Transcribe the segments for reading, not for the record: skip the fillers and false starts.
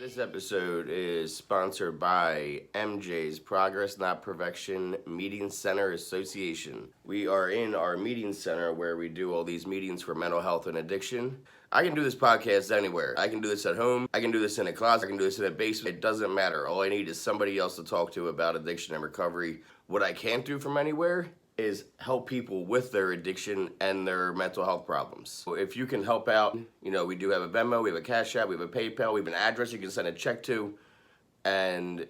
This episode is sponsored by MJ's Progress Not Perfection Meeting Center Association. We are in our meeting center where we do all these meetings for mental health and addiction. I can do this podcast anywhere. I can do this at home. I can do this in a closet. I can do this in a basement. It doesn't matter. All I need is somebody else to talk to about addiction and recovery. What I can't do from anywhere is help people with their addiction and their mental health problems. So if you can help out, we do have a Venmo, we have a Cash App, we have a PayPal, we have an address you can send a check to, and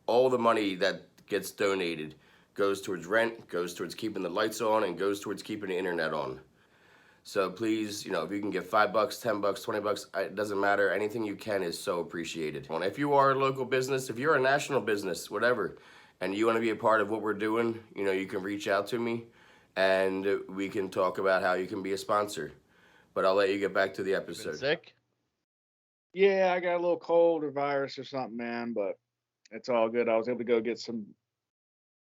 all the money that gets donated goes towards rent, goes towards keeping the lights on, and goes towards keeping the internet on. So please, if you can give $5, $10, $20, it doesn't matter. Anything you can is so appreciated. And if you are a local business, if you're a national business, whatever, and you want to be a part of what we're doing, you can reach out to me and we can talk about how you can be a sponsor. But I'll let you get back to the episode. Sick? Yeah, I got a little cold or virus or something, man, but it's all good. I was able to go get some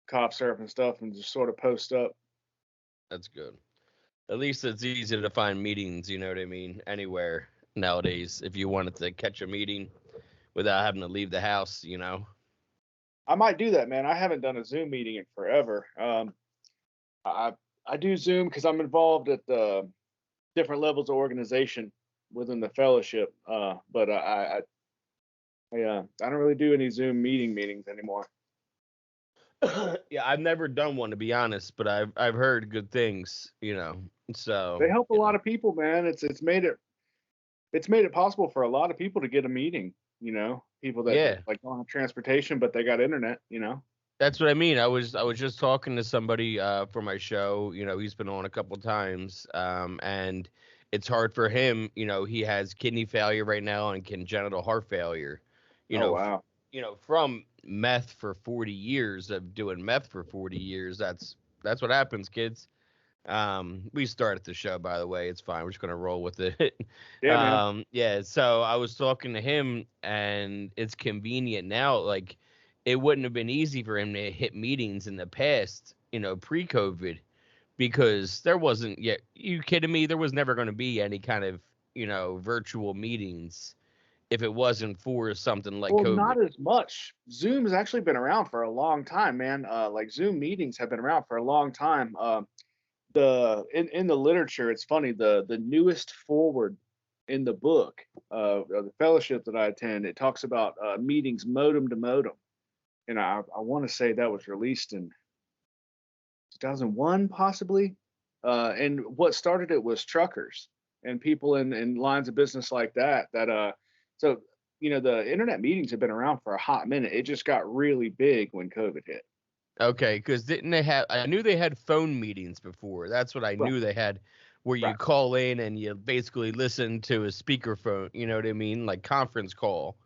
cough syrup and stuff and just sort of post up. That's good. At least it's easy to find meetings, you know what I mean, anywhere nowadays if you wanted to catch a meeting without having to leave the house, I might do that, man. I haven't done a Zoom meeting in forever. I do Zoom because I'm involved at the different levels of organization within the fellowship, but I don't really do any Zoom meetings anymore. Yeah, I've never done one, to be honest, but I've heard good things, so they help a lot of people, man. It's made it possible for a lot of people to get a meeting, people that like don't have transportation but they got internet, That's what I mean. I was just talking to somebody for my show, he's been on a couple times, and it's hard for him, he has kidney failure right now and congenital heart failure, wow. From meth for 40 years of doing meth for 40 years. That's what happens, kids. We started the show, by the way. It's fine. We're just gonna roll with it. Yeah, man. Yeah. So I was talking to him, and it's convenient now. Like, it wouldn't have been easy for him to hit meetings in the past, pre-COVID, because there wasn't yet. You kidding me? There was never going to be any kind of, virtual meetings if it wasn't for something like COVID. Not as much. Zoom has actually been around for a long time, man. Like Zoom meetings have been around for a long time. In the literature, it's funny, the newest forward in the book of the fellowship that I attend, it talks about meetings modem to modem, and I want to say that was released in 2001 possibly, and what started it was truckers and people in lines of business like that so the internet meetings have been around for a hot minute. It just got really big when COVID hit. Okay, because didn't they have? I knew they had phone meetings before. That's what I knew they had, where you call in and you basically listen to a speakerphone. You know what I mean, like conference call.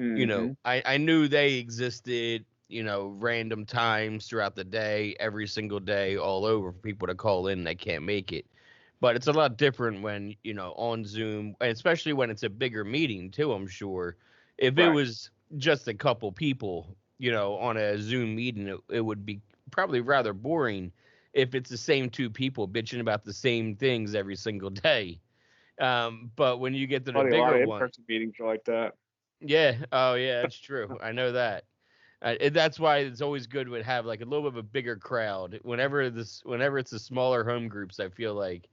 Mm-hmm. I knew they existed. Random times throughout the day, every single day, all over for people to call in that can't make it. But it's a lot different when on Zoom, and especially when it's a bigger meeting too. I'm sure if it was just a couple people, on a Zoom meeting, it would be probably rather boring if it's the same two people bitching about the same things every single day. But when you get to the bigger a lot of one, in-person meetings are like that. yeah, oh yeah, that's true. I know that. That's why it's always good to have like a little bit of a bigger crowd. Whenever it's the smaller home groups, I feel like,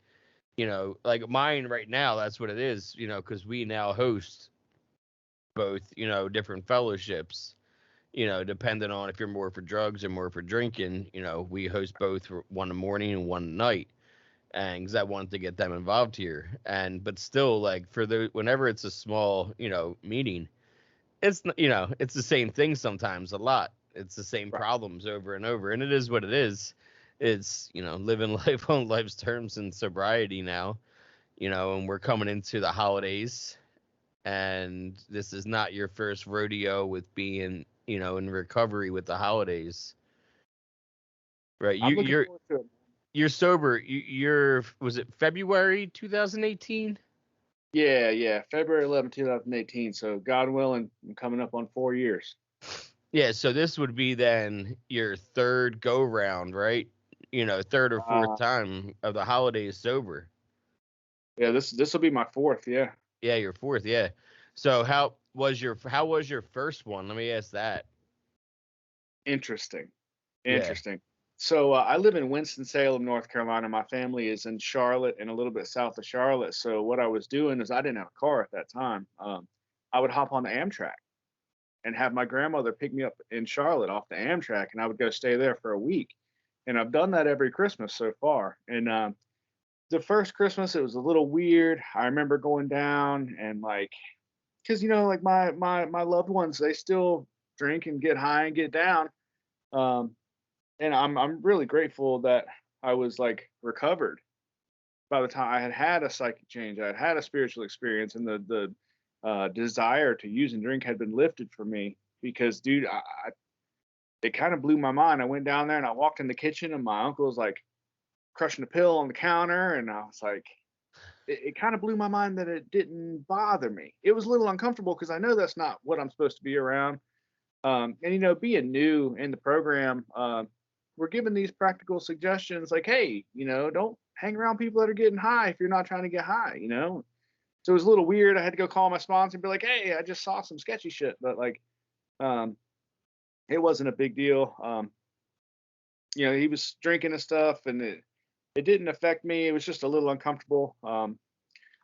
like mine right now, that's what it is. Because we now host both, different fellowships. Depending on if you're more for drugs or more for drinking, we host both for one in the morning and one at night. And because I wanted to get them involved here. But still, like, whenever it's a small, meeting, it's, it's the same thing sometimes a lot. It's the same problems over and over. And it is what it is. It's, living life on life's terms and sobriety now, and we're coming into the holidays. And this is not your first rodeo with being, in recovery with the holidays, right? You're sober. Was it February 2018? Yeah, February 11, 2018. So God willing, I'm coming up on 4 years. Yeah, so this would be then your third go round, right? Third or fourth time of the holidays sober. Yeah, this will be my fourth. Yeah. Yeah, your fourth. Yeah. So how was your first one? Let me ask that. Interesting. Yeah. Interesting. So I live in Winston-Salem, North Carolina. My family is in Charlotte and a little bit south of Charlotte. So what I was doing is I didn't have a car at that time. I would hop on the Amtrak and have my grandmother pick me up in Charlotte off the Amtrak, and I would go stay there for a week. And I've done that every Christmas so far. And the first Christmas, it was a little weird. I remember going down and like, because like my loved ones, they still drink and get high and get down. Um, and I'm really grateful that I was like recovered by the time I had had a psychic change. I had had a spiritual experience, and the desire to use and drink had been lifted from me. Because, dude, it kind of blew my mind. I went down there and I walked in the kitchen, and my uncle was like crushing a pill on the counter, and I was like, it kind of blew my mind that it didn't bother me. It was a little uncomfortable because I know that's not what I'm supposed to be around. And being new in the program, we're given these practical suggestions like, hey, don't hang around people that are getting high if you're not trying to get high. So it was a little weird. I had to go call my sponsor and be like, hey, I just saw some sketchy shit, but like, um, it wasn't a big deal. He was drinking and stuff, and it didn't affect me. It was just a little uncomfortable.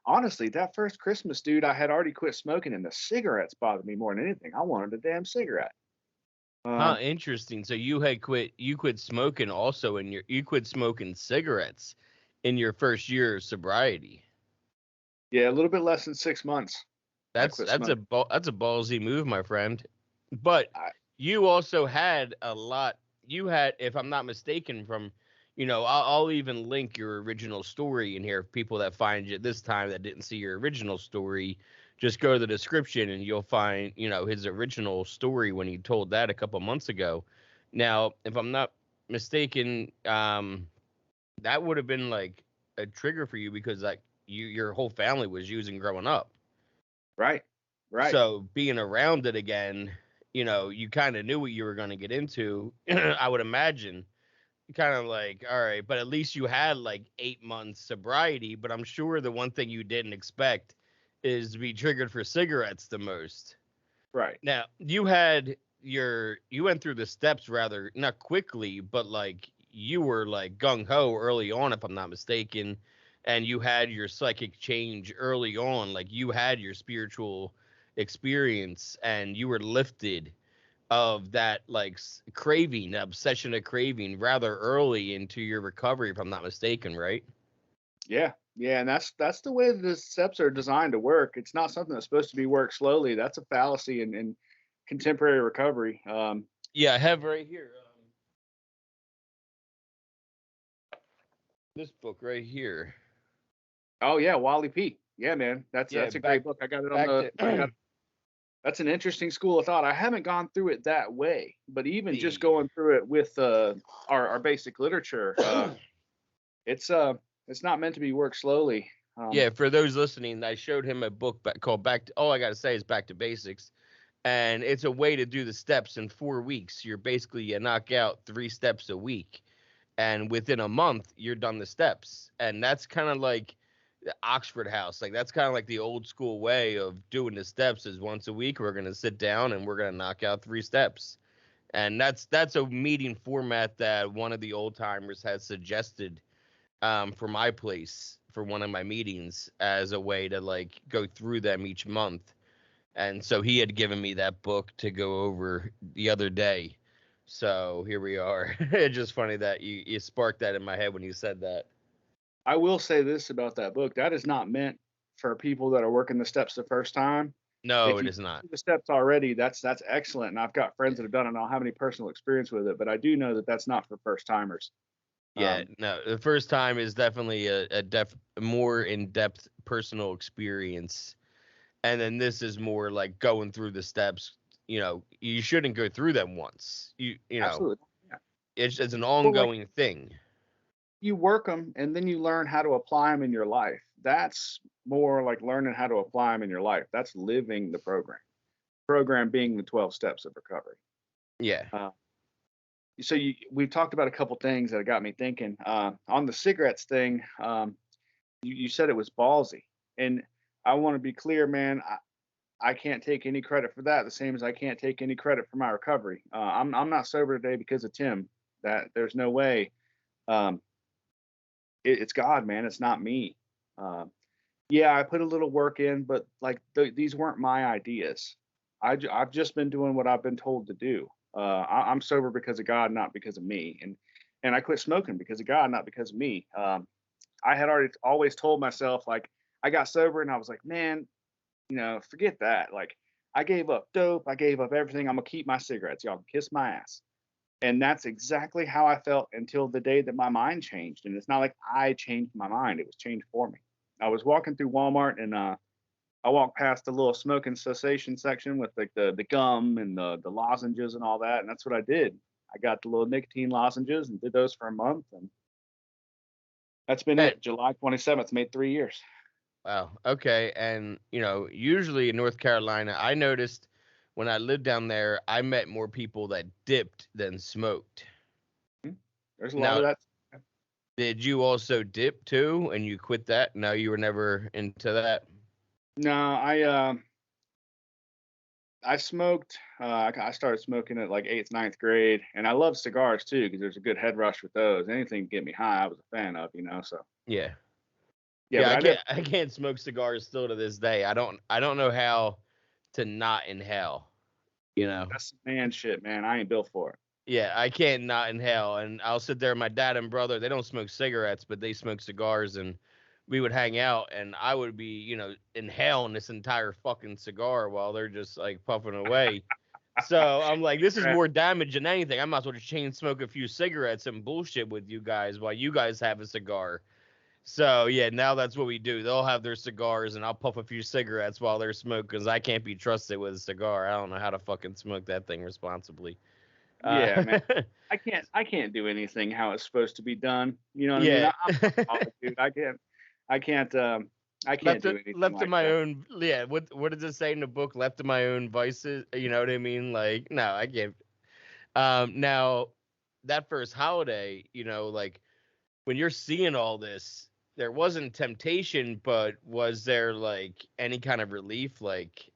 Honestly, that first Christmas, dude, I had already quit smoking, and the cigarettes bothered me more than anything. I wanted a damn cigarette. Huh, interesting. So you quit smoking also you quit smoking cigarettes in your first year of sobriety. Yeah, a little bit less than 6 months. That's a ballsy move, my friend. But you also had a lot. You had, if I'm not mistaken, from I'll even link your original story in here. People that find you this time that didn't see your original story, just go to the description and you'll find his original story when he told that a couple months ago. Now, if I'm not mistaken, that would have been like a trigger for you because like your whole family was using growing up. Right. So being around it again, you kind of knew what you were going to get into. I would imagine. Kind of like, all right, but at least you had like 8 months sobriety. But I'm sure the one thing you didn't expect is to be triggered for cigarettes the most. Right. Now, you went through the steps rather not quickly, but like you were like gung ho early on, if I'm not mistaken, and you had your psychic change early on. Like you had your spiritual experience, and you were lifted of that like craving, obsession of craving rather early into your recovery, if I'm not mistaken, right? Yeah. Yeah, and that's the way that the steps are designed to work. It's not something that's supposed to be worked slowly. That's a fallacy in contemporary recovery. Yeah, I have right here this book right here. Oh yeah, Wally P. Yeah, man, that's a great book. I got it on the. That's an interesting school of thought. I haven't gone through it that way, but even just going through it with our basic literature, it's not meant to be worked slowly. Yeah, for those listening, I showed him a book called All I Gotta Say is Back to Basics, and it's a way to do the steps in 4 weeks. You knock out 3 steps a week, and within a month you're done the steps, and that's kind of like the Oxford House. Like that's kind of like the old school way of doing the steps is once a week we're gonna sit down and we're gonna knock out 3 steps, and that's a meeting format that one of the old timers has suggested for my place for one of my meetings as a way to like go through them each month. And so he had given me that book to go over the other day. So here we are. It's just funny that you sparked that in my head when you said that. I will say this about that book: that is not meant for people that are working the steps the first time. No, If it you is not. do the steps already, that's excellent. And I've got friends that have done it. I don't have any personal experience with it, but I do know that that's not for first timers. Yeah, no, the first time is definitely a more in-depth personal experience. And then this is more like going through the steps. You shouldn't go through them once. Absolutely. Yeah. It's an Well, like ongoing thing. you work them and then you learn how to apply them in your life. That's more like learning how to apply them in your life. That's living the program. Program being the 12 steps of recovery. Yeah. So we've talked about a couple things that got me thinking. On the cigarettes thing, you said it was ballsy, and I want to be clear, man. I can't take any credit for that. The same as I can't take any credit for my recovery. I'm not sober today because of Tim. That there's no way. Um, it's God, man. It's not me. Um, yeah, I put a little work in, but like these weren't my ideas. I've just been doing what I've been told to do. I'm sober because of God, not because of me. And I quit smoking because of God, not because of me. I had already always told myself, like, I got sober and I was like, man, forget that. Like, I gave up dope. I gave up everything. I'm gonna keep my cigarettes. Y'all can kiss my ass. And that's exactly how I felt until the day that my mind changed. And it's not like I changed my mind; it was changed for me. I was walking through Walmart and I walked past the little smoking cessation section with like the gum and the lozenges and all that, and that's what I did. I got the little nicotine lozenges and did those for a month, and that's been And, it. July 27th made 3 years. wow. Okay. And usually in North Carolina, I noticed when I lived down there, I met more people that dipped than smoked. Mhm. There's a lot of Now, that. did you also dip too, and you quit that? No, you were never into that. No, I smoked. I started smoking at like eighth, ninth grade, and I love cigars too because there's a good head rush with those. Anything to get me high, I was a fan of. So Yeah. yeah, Yeah, but I I can't didn't. I can't smoke cigars still to this day. I don't know how to not inhale, you know. That's some man shit, man. I ain't built for it. Yeah, I can't not inhale, and I'll sit there. My dad and brother, they don't smoke cigarettes, but they smoke cigars, and we would hang out, and I would be, inhaling this entire fucking cigar while they're just like puffing away. So I'm like, this is Right. more damage than anything. I might as well just chain smoke a few cigarettes and bullshit with you guys while you guys have a cigar. So yeah, now that's what we do. They'll have their cigars, and I'll puff a few cigarettes while they're smoking because I can't be trusted with a cigar. I don't know how to fucking smoke that thing responsibly. Yeah, man. Uh, I can't do anything how it's supposed to be done. You know what I mean? yeah, I'm an alcoholic, dude. I can't I can't left do it anything left to like my that. own. Yeah, what does it say in the book? Left to my own vices. You know what I mean? Like, no, I can't. Now that first holiday, like when you're seeing all this, there wasn't temptation, but was there like any kind of relief? Like,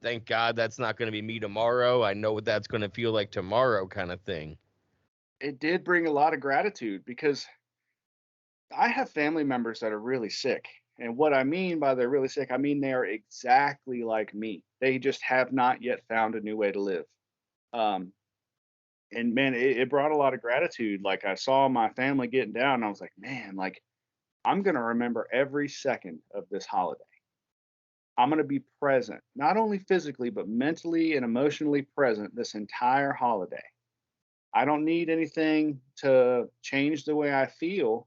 thank God that's not going to be me tomorrow. I know what that's going to feel like tomorrow, kind of thing. It did bring a lot of gratitude because I have family members that are really sick. And what I mean by they're really sick, I mean they are exactly like me. They just have not yet found a new way to live. Um, and man, it brought a lot of gratitude. Like I saw my family getting down, and I was like, man, like I'm gonna remember every second of this holiday. I'm gonna be present, not only physically, but mentally and emotionally present this entire holiday. I don't need anything to change the way I feel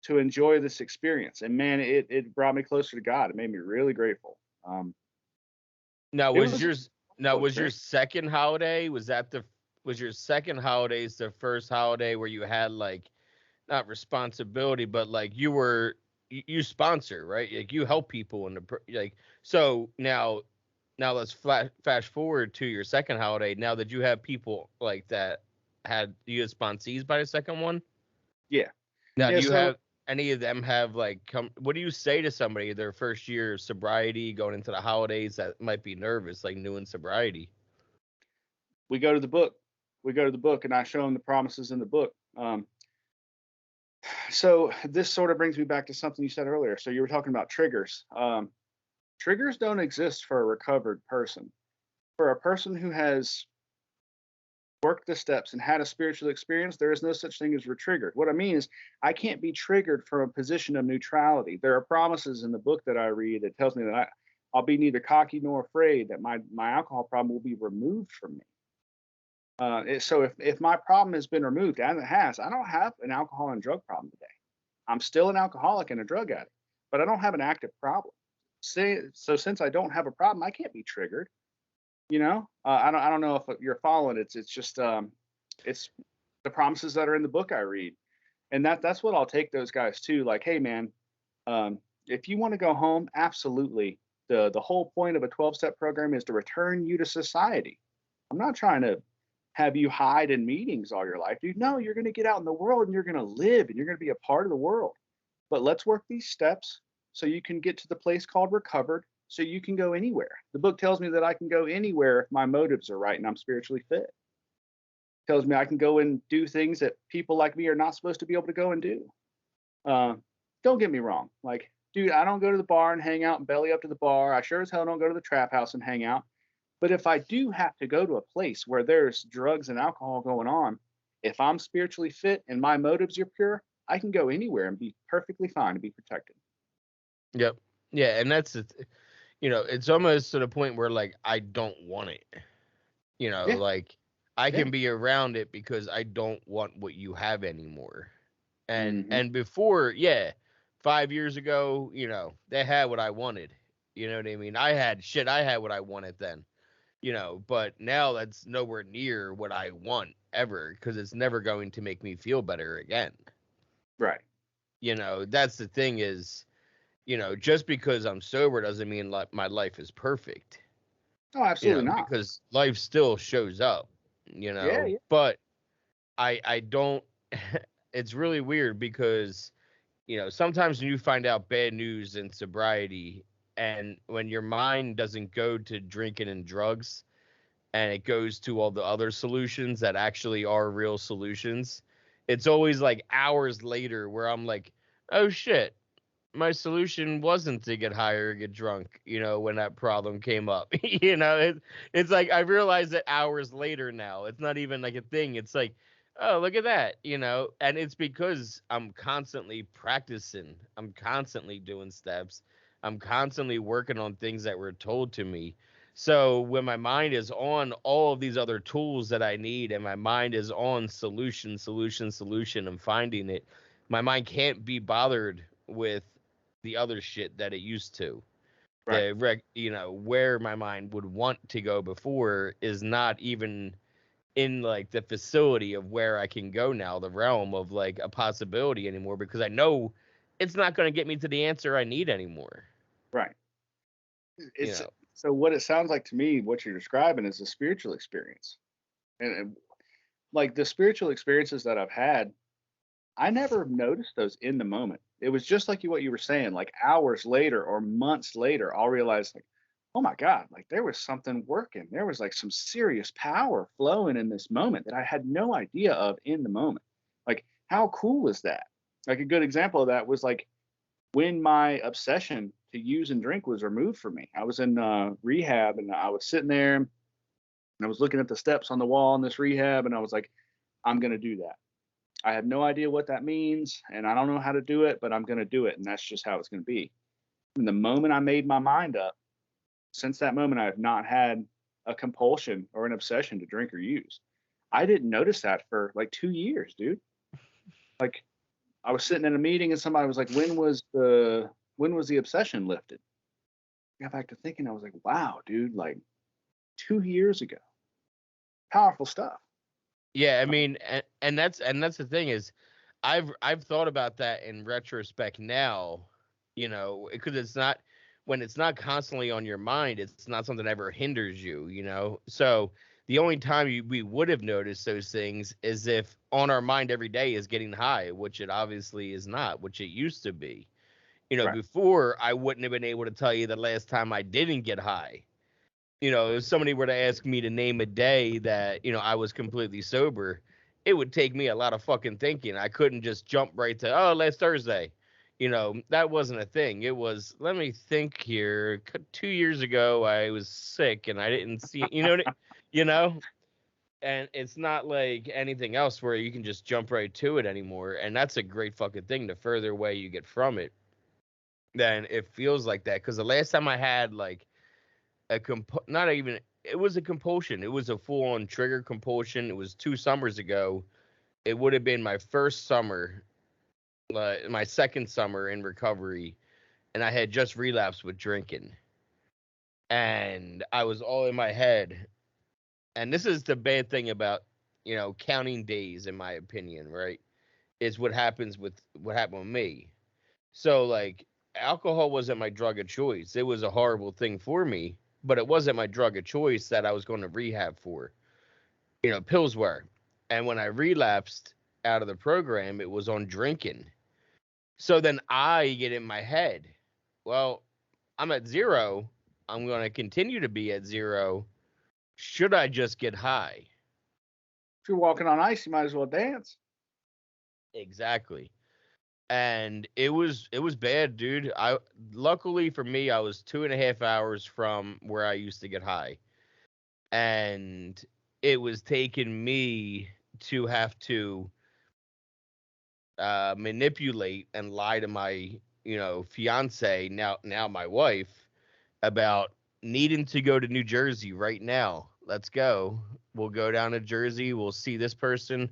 to enjoy this experience. And man, it brought me closer to God. It made me really grateful. Now It was was a yours now wonderful was your experience. second holiday? Was your second holidays the first holiday where you had like not responsibility, but like you sponsor, right? Like you help people in like so now let's fast forward to your second holiday. Now that you have people like that you had sponsees by the second one. Yeah. Now, do Yeah. you So have any of them have like come? What do you say to somebody their first year of sobriety going into the holidays that might be nervous, like new in sobriety? we go to the book. We go to the book and I show them the promises in the book. So this sort of brings me back to something you said earlier. So you were talking about triggers. Triggers don't exist for a recovered person. For a person who has worked the steps and had a spiritual experience, there is no such thing as triggered. What I mean is, I can't be triggered from a position of neutrality. There are promises in the book that I read that tells me that I'll be neither cocky nor afraid, that my alcohol problem will be removed from me. So if my problem has been removed, and it has, I don't have an alcohol and drug problem today. I'm still an alcoholic and a drug addict, but I don't have an active problem. So since I don't have a problem, I can't be triggered. I don't know if you're following. It's just it's the promises that are in the book I read, and that's what I'll take those guys to. Like, hey man, if you want to go home, absolutely. The whole point of a 12-step program is to return you to society. I'm not trying to have you hide in meetings all your life, dude. No, you're going to get out in the world and you're going to live and you're going to be a part of the world. But let's work these steps so you can get to the place called recovered. so you can go anywhere. The book tells me that I can go anywhere if my motives are right and I'm spiritually fit. Tells me I can go and do things that people like me are not supposed to be able to go and do. Uh, don't get me wrong. Like, dude, I don't go to the bar and hang out and belly up to the bar. I sure as hell don't go to the trap house and hang out. But if I do have to go to a place where there's drugs and alcohol going on, if I'm spiritually fit and my motives are pure, I can go anywhere and be perfectly fine and be protected. Yep. Yeah, and that's it's almost to the point where like I don't want it. Yeah, Like I yeah. can be around it because I don't want what you have anymore. And Hmm. and before, yeah, 5 years ago, they had what I wanted. You know what I mean? I had what I wanted then. But now that's nowhere near what I want ever because it's never going to make me feel better again. Right. That's the thing is, just because I'm sober doesn't mean like my life is perfect. Oh, absolutely not. Because life still shows up, Yeah, yeah. but I don't it's really weird because sometimes when you find out bad news in sobriety and when your mind doesn't go to drinking and drugs and it goes to all the other solutions that actually are real solutions, it's always like hours later where I'm like, oh shit, my solution wasn't to get high or get drunk, when that problem came up. It's like I realize that hours later now. It's not even like a thing. It's like, oh, look at that, and it's because I'm constantly practicing. I'm constantly doing steps. I'm constantly working on things that were told to me. So when my mind is on all of these other tools that I need and my mind is on solution, and finding it, my mind can't be bothered with the other shit that it used to. Right. Where my mind would want to go before is not even in like the facility of where I can go now, the realm of like a possibility anymore, because I know it's not going to get me to the answer I need anymore. Right. You It's know, so what it sounds like to me, what you're describing is a spiritual experience. And like the spiritual experiences that I've had, I never noticed those in the moment. It was just like what you were saying, like hours later or months later, I'll realize like, oh my God, like there was something working. There was like some serious power flowing in this moment that I had no idea of in the moment. Like, how cool is that? Like a good example of that was like when my obsession to use and drink was removed from me. I was in rehab and I was sitting there and I was looking at the steps on the wall in this rehab and I was like, I'm going to do that. I have no idea what that means, and I don't know how to do it, but I'm going to do it, and that's just how it's going to be. And the moment I made my mind up, since that moment, I have not had a compulsion or an obsession to drink or use. I didn't notice that for like 2 years, dude. Like I was sitting in a meeting, and somebody was like, "When was the obsession lifted?" I got back to thinking, I was like, "Wow, dude! Like 2 years ago, powerful stuff." yeah, I mean, and that's the thing is, I've thought about that in retrospect now, because it's not when it's not constantly on your mind, it's not something that ever hinders you. So the only time we would have noticed those things is if on our mind every day is getting high, which it obviously is not, which it used to be. Right. Before I wouldn't have been able to tell you the last time I didn't get high. If somebody were to ask me to name a day that, I was completely sober, it would take me a lot of fucking thinking. I couldn't just jump right to, oh, last Thursday. That wasn't a thing. It was, let me think here. 2 years ago, I was sick and I didn't see, you know, and it's not like anything else where you can just jump right to it anymore. And that's a great fucking thing. The further away you get from it, then it feels like that. Because the last time I had like, not even it was a compulsion. It was a full on trigger compulsion. It was 2 summers ago. It would have been my first summer, my second summer in recovery, and I had just relapsed with drinking. And I was all in my head. And this is the bad thing about, counting days, in my opinion, right? Is what happened with me. So like alcohol wasn't my drug of choice. It was a horrible thing for me, but it wasn't my drug of choice that I was going to rehab for. Pills were. And when I relapsed out of the program, it was on drinking. So then I get in my head, well, I'm at zero. I'm going to continue to be at zero. Should I just get high? If you're walking on ice, you might as well dance. Exactly. And it was bad, dude. I luckily for me, I was 2.5 hours from where I used to get high, and it was taking me to have to manipulate and lie to my fiance, now my wife, about needing to go to New Jersey right now. Let's go. We'll go down to Jersey. We'll see this person.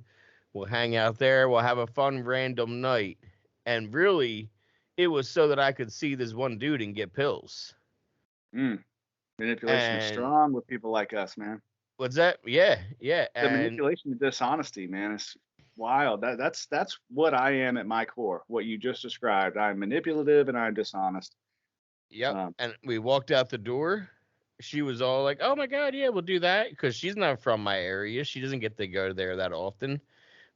We'll hang out there. We'll have a fun random night. And really, it was so that I could see this one dude and get pills. Mm. Manipulation is And strong with people like us, man. what's that? Yeah, yeah. The And manipulation and dishonesty, man, is wild. That's what I am at my core. What you just described. I'm manipulative and I'm dishonest. yep. Um, And we walked out the door. She was all like, "Oh my god, yeah, we'll do that," because she's not from my area. She doesn't get to go there that often.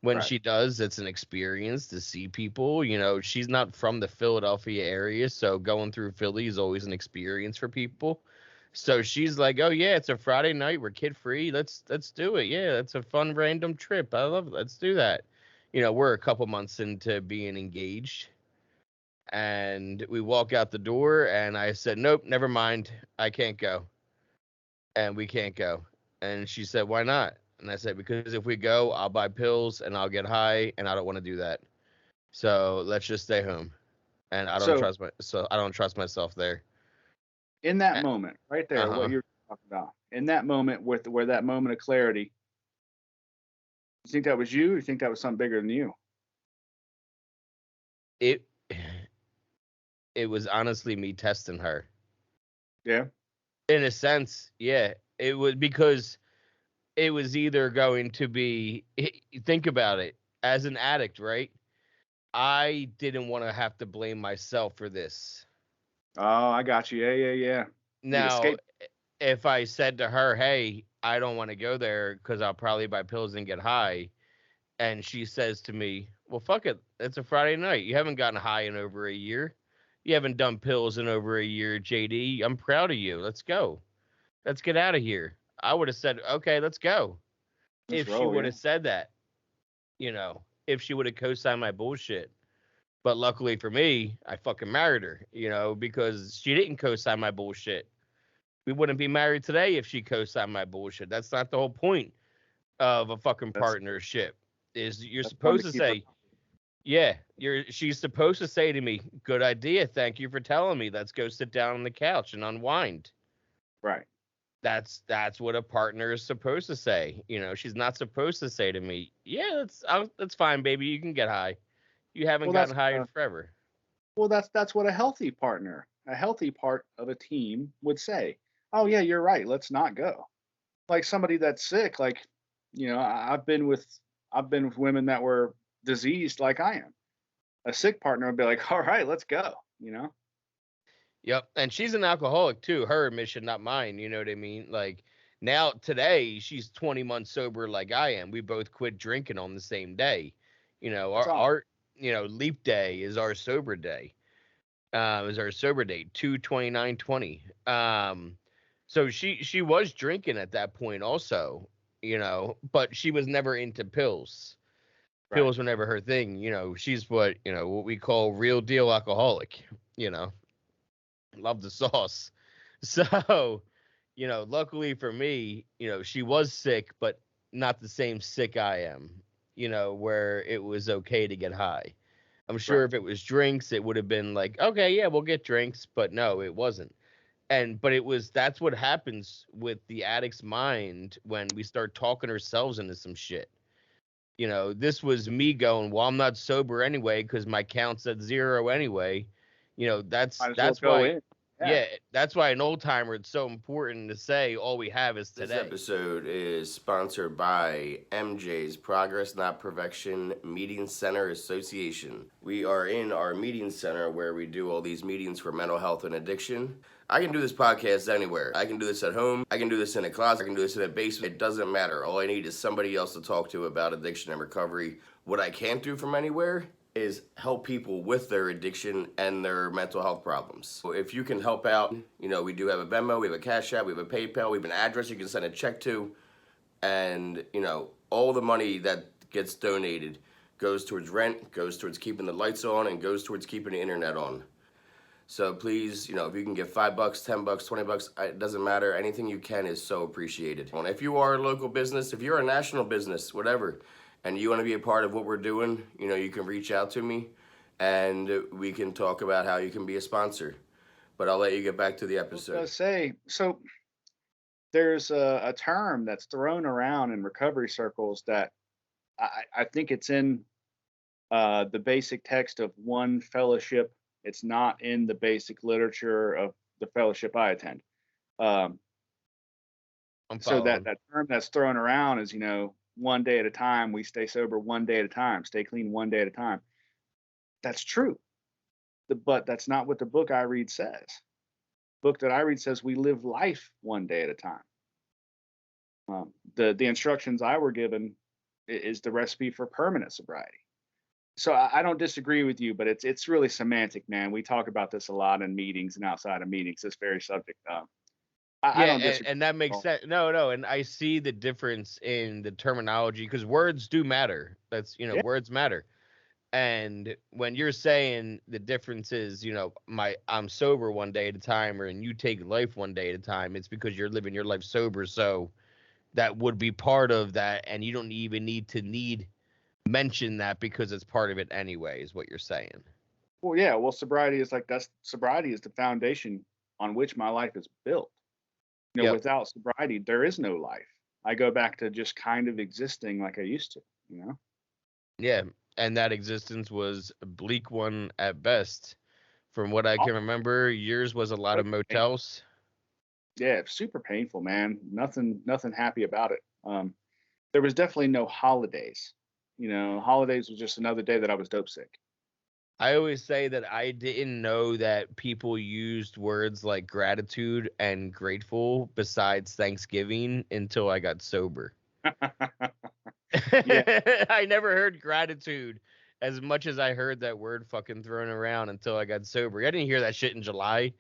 When right. she does, it's an experience to see people. She's not from the Philadelphia area, so going through Philly is always an experience for people. So she's like, "Oh yeah, it's a Friday night. We're kid free. Let's do it. Yeah, it's a fun random trip. I love it. Let's do that." We're a couple months into being engaged, and we walk out the door, and I said, "Nope, never mind. I can't go." And we can't go. And she said, "Why not?" And I said, "Because if we go, I'll buy pills and I'll get high, and I don't want to do that. So let's just stay home." And So I don't trust myself there. in that moment, right Uh there, what huh. you're talking about, in that moment with where that moment of clarity, you think that was you, or you think that was something bigger than you? It it was honestly me testing her. Yeah. In a sense, yeah. It was because it was either going to be, think about it, as an addict, right? I didn't want to have to blame myself for this. Oh, I got you. Yeah, yeah, yeah. Need Now, escape. if I said to her, "Hey, I don't want to go there because I'll probably buy pills and get high," and she says to me, "Well, fuck it. It's a Friday night. You haven't gotten high in over a year. You haven't done pills in over a year, JD. I'm proud of you. Let's go. Let's get out of here." I would have said, "Okay, let's go." Let's If she roll. would Yeah. have said that, if she would have co-signed my bullshit. But luckily for me, I fucking married her, because she didn't co-sign my bullshit. We wouldn't be married today if she co-signed my bullshit. That's not the whole point of a fucking That's partnership. Is you're that's one to supposed to keep her. say, yeah, she's supposed to say to me, "Good idea. Thank you for telling me. Let's go sit down on the couch and unwind." Right. That's what a partner is supposed to say. She's not supposed to say to me, "Yeah, that's fine, baby. You can get high. You haven't Well, gotten high in forever." that's what a healthy partner, a healthy part of a team would say. Oh yeah, you're right. Let's not go. Like somebody that's sick, like I've been with women that were diseased like I am. A sick partner would be like, all right, let's go. Yep, and she's an alcoholic too. Her admission, not mine. You know what I mean? Like now, today, she's 20 months sober, like I am. We both quit drinking on the same day. That's Our awesome. leap day is our sober day. Is our sober date 2/29/20. So she was drinking at that point also. But she was never into pills. Right. Pills were never her thing. She's what we call real deal alcoholic. You know Love the sauce. So, luckily for me, she was sick, but not the same sick I am, where it was okay to get high. I'm sure Right. if it was drinks, it would have been like, okay, yeah, we'll get drinks, but no, it wasn't. But that's what happens with the addict's mind when we start talking ourselves into some shit. This was me going, well, I'm not sober anyway because my count's at zero anyway. That's Might as well that's go why, in. Yeah. yeah, that's why an old timer, it's so important to say all we have is This today. episode is sponsored by MJ's Progress Not Perfection Meeting Center Association. We are in our meeting center where we do all these meetings for mental health and addiction. I can do this podcast anywhere. I can do this at home. I can do this in a closet. I can do this in a basement. It doesn't matter. All I need is somebody else to talk to about addiction and recovery. What I can't do from anywhere is help people with their addiction and their mental health problems. So if you can help out, we do have a Venmo, we have a Cash App, we have a PayPal, we have an address you can send a check to, and all the money that gets donated goes towards rent, goes towards keeping the lights on, and goes towards keeping the internet on. So please, if you can give $5, $10, $20, it doesn't matter. Anything you can is so appreciated. And if you are a local business, if you're a national business, whatever, and you want to be a part of what we're doing, you can reach out to me and we can talk about how you can be a sponsor. But I'll let you get back to the episode. I was gonna say, so there's a term that's thrown around in recovery circles that I think it's in the basic text of one fellowship. It's not in the basic literature of the fellowship I attend. Um, I'm so following. that term that's thrown around is, one day at a time. We stay sober one day at a time. Stay clean one day at a time. That's true, but that's not what the book I read says. Book that I read says we live life one day at a time. The instructions I were given is the recipe for permanent sobriety. So I don't disagree with you, but it's really semantic, man. We talk about this a lot in meetings and outside of meetings. This very subject. I Yeah, don't disagree and that at makes all. sense. No, and I see the difference in the terminology because words do matter. That's Yeah, words matter. And when you're saying the difference is, I'm sober one day at a time, or and you take life one day at a time, it's because you're living your life sober. So that would be part of that, and you don't even need mention that because it's part of it anyway, is what you're saying. well, yeah. Well, sobriety is the foundation on which my life is built. Yep. Without sobriety, there is no life. I go back to just kind of existing like I used to. Yeah, and that existence was a bleak one at best. From what I Oh, can remember, yours was a lot of motels. yeah, super painful, man. Nothing happy about it. There was definitely no holidays. Holidays was just another day that I was dope sick. I always say that I didn't know that people used words like gratitude and grateful besides Thanksgiving until I got sober. Yeah, I never heard gratitude as much as I heard that word fucking thrown around until I got sober. I didn't hear that shit in July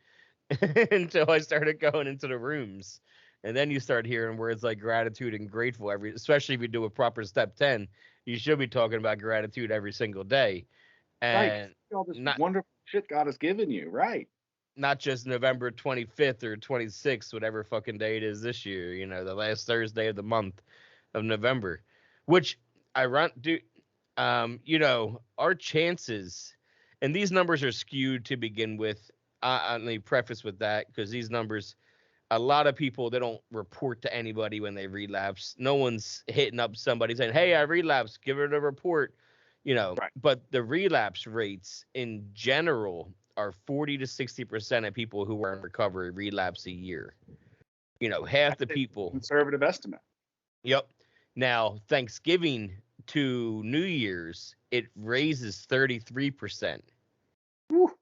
until I started going into the rooms. And then you start hearing words like gratitude and grateful especially if you do a proper step 10, you should be talking about gratitude every single day. right. And All this not wonderful shit God has given you, right? not just November 25th or 26th, whatever fucking day it is this year, the last Thursday of the month of November, which I run do our chances, and these numbers are skewed to begin with. Let me preface with that because these numbers, a lot of people, they don't report to anybody when they relapse. No one's hitting up somebody saying, "Hey, I relapsed, give it a report." Right. But the relapse rates in general are 40 to 60% of people who are in recovery relapse a year. Half I'd the say people. conservative estimate. Yep. Now, Thanksgiving to New Year's, it raises 33%. Whew.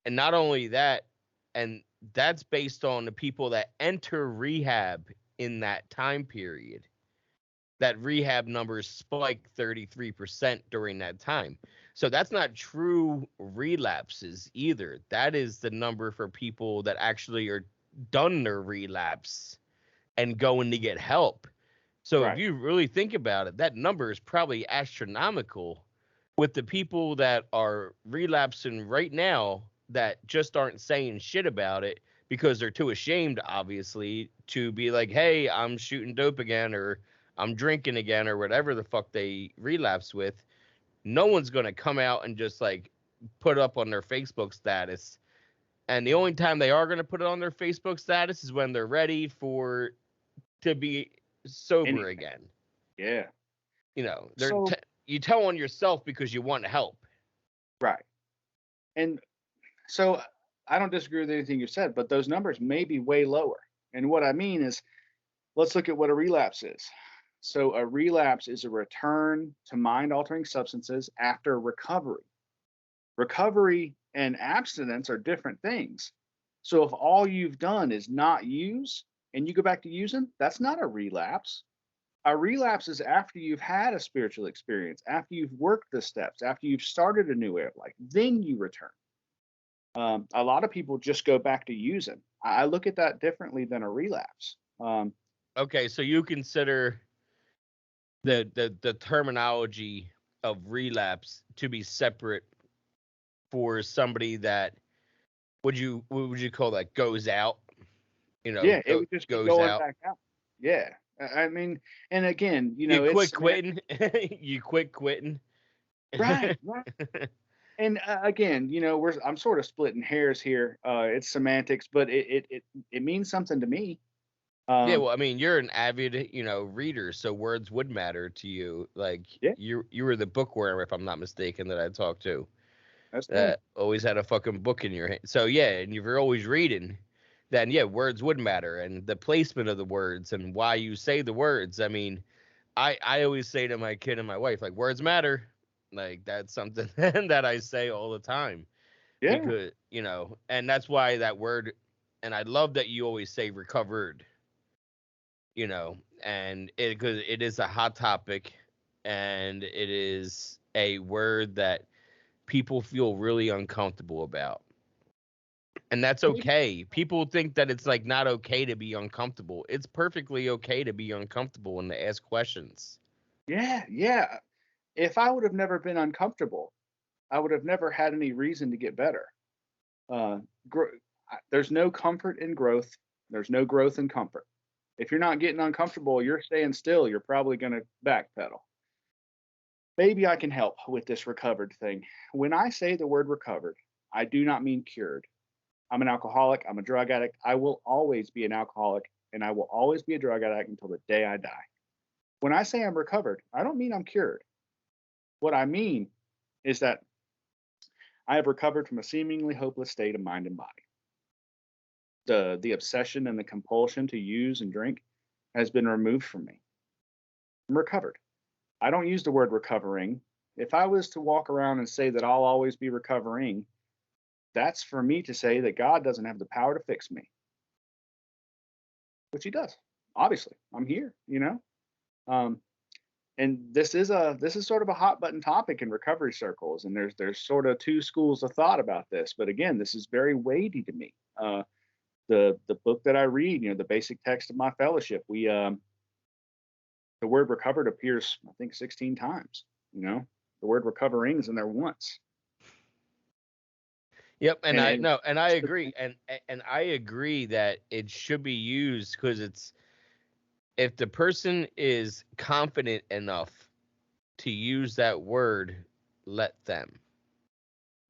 And not only that, and that's based on the people that enter rehab in that time period. That rehab numbers spike 33% during that time. So that's not true relapses either. That is the number for people that actually are done their relapse and going to get help. So if Right. you really think about it, that number is probably astronomical with the people that are relapsing right now that just aren't saying shit about it because they're too ashamed, obviously, to be like, hey, I'm shooting dope again or I'm drinking again or whatever the fuck they relapse with. No one's going to come out and just like put up on their Facebook status. And the only time they are going to put it on their Facebook status is when they're ready for to be sober Anything. again. Yeah. They're So you tell on yourself because you want help. right. And so I don't disagree with anything you said, but those numbers may be way lower. And what I mean is, let's look at what a relapse is. So a relapse is a return to mind-altering substances after recovery. Recovery and abstinence are different things. So if all you've done is not use and you go back to using, that's not a relapse. A relapse is after you've had a spiritual experience, after you've worked the steps, after you've started a new way of life, then you return. A lot of people just go back to using. I look at that differently than a relapse. Okay, so you consider the terminology of relapse to be separate for somebody that what would you call that, goes out, Yeah, it would just be goes going out. back out. Yeah. I mean, and again, You it's quit semantic. quitting. You quit quitting. Right, right. And again, I'm sort of splitting hairs here. It's semantics, but it means something to me. Yeah, Um, well, I mean, you're an avid, reader, so words would matter to you. Like yeah, you were the bookworm, if I'm not mistaken, that I talked to. that's me. That always had a fucking book in your hand. So yeah, and if you're always reading, then yeah, words would matter, and the placement of the words and why you say the words. I mean, I always say to my kid and my wife, like, words matter. Like that's something that I say all the time Yeah. because and that's why that word. And I love that you always say recovered. And because it is a hot topic, and it is a word that people feel really uncomfortable about. And that's okay. People think that it's like not okay to be uncomfortable. It's perfectly okay to be uncomfortable and to ask questions. Yeah, yeah. If I would have never been uncomfortable, I would have never had any reason to get better. Uh, there's no comfort in growth. There's no growth in comfort. If you're not getting uncomfortable, you're staying still. You're probably going to backpedal. Maybe I can help with this recovered thing. When I say the word recovered, I do not mean cured. I'm an alcoholic. I'm a drug addict. I will always be an alcoholic and I will always be a drug addict until the day I die. When I say I'm recovered, I don't mean I'm cured. What I mean is that I have recovered from a seemingly hopeless state of mind and body. The obsession and the compulsion to use and drink has been removed from me. I'm recovered. I don't use the word recovering. If I was to walk around and say that I'll always be recovering, that's for me to say that God doesn't have the power to fix me, which He does. Obviously, I'm here. Um, and this is sort of a hot button topic in recovery circles, and there's sort of two schools of thought about this. But again, this is very weighty to me. The book that I read, the basic text of my fellowship, the word recovered appears, I think, 16 times. The word recovering is in there once. Yep, and I And no, and I agree, and I agree that it should be used because it's if the person is confident enough to use that word, let them.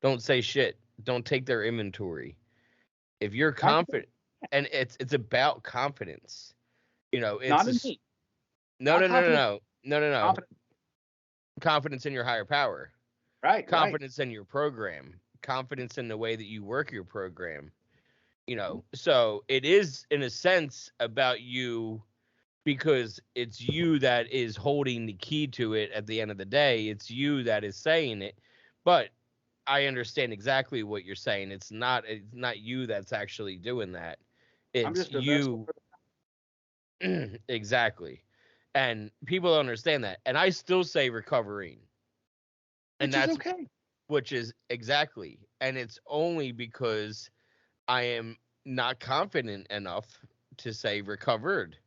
Don't say shit. Don't take their inventory. If you're I agree. confident, and it's about confidence. It's Not a in me, no, not no, no, no, confident, no, no, no, no. confident. Confidence in your higher power, Right, right, confidence in your program, confidence in the way that you work your program. So it is in a sense about you because it's you that is holding the key to it at the end of the day. It's you that is saying it. But I understand exactly what you're saying. It's not you that's actually doing that. I'm It's just a vessel you. for Exactly. And people don't understand that. And I still say recovering. And which is that's okay. which is exactly. And it's only because I am not confident enough to say recovered.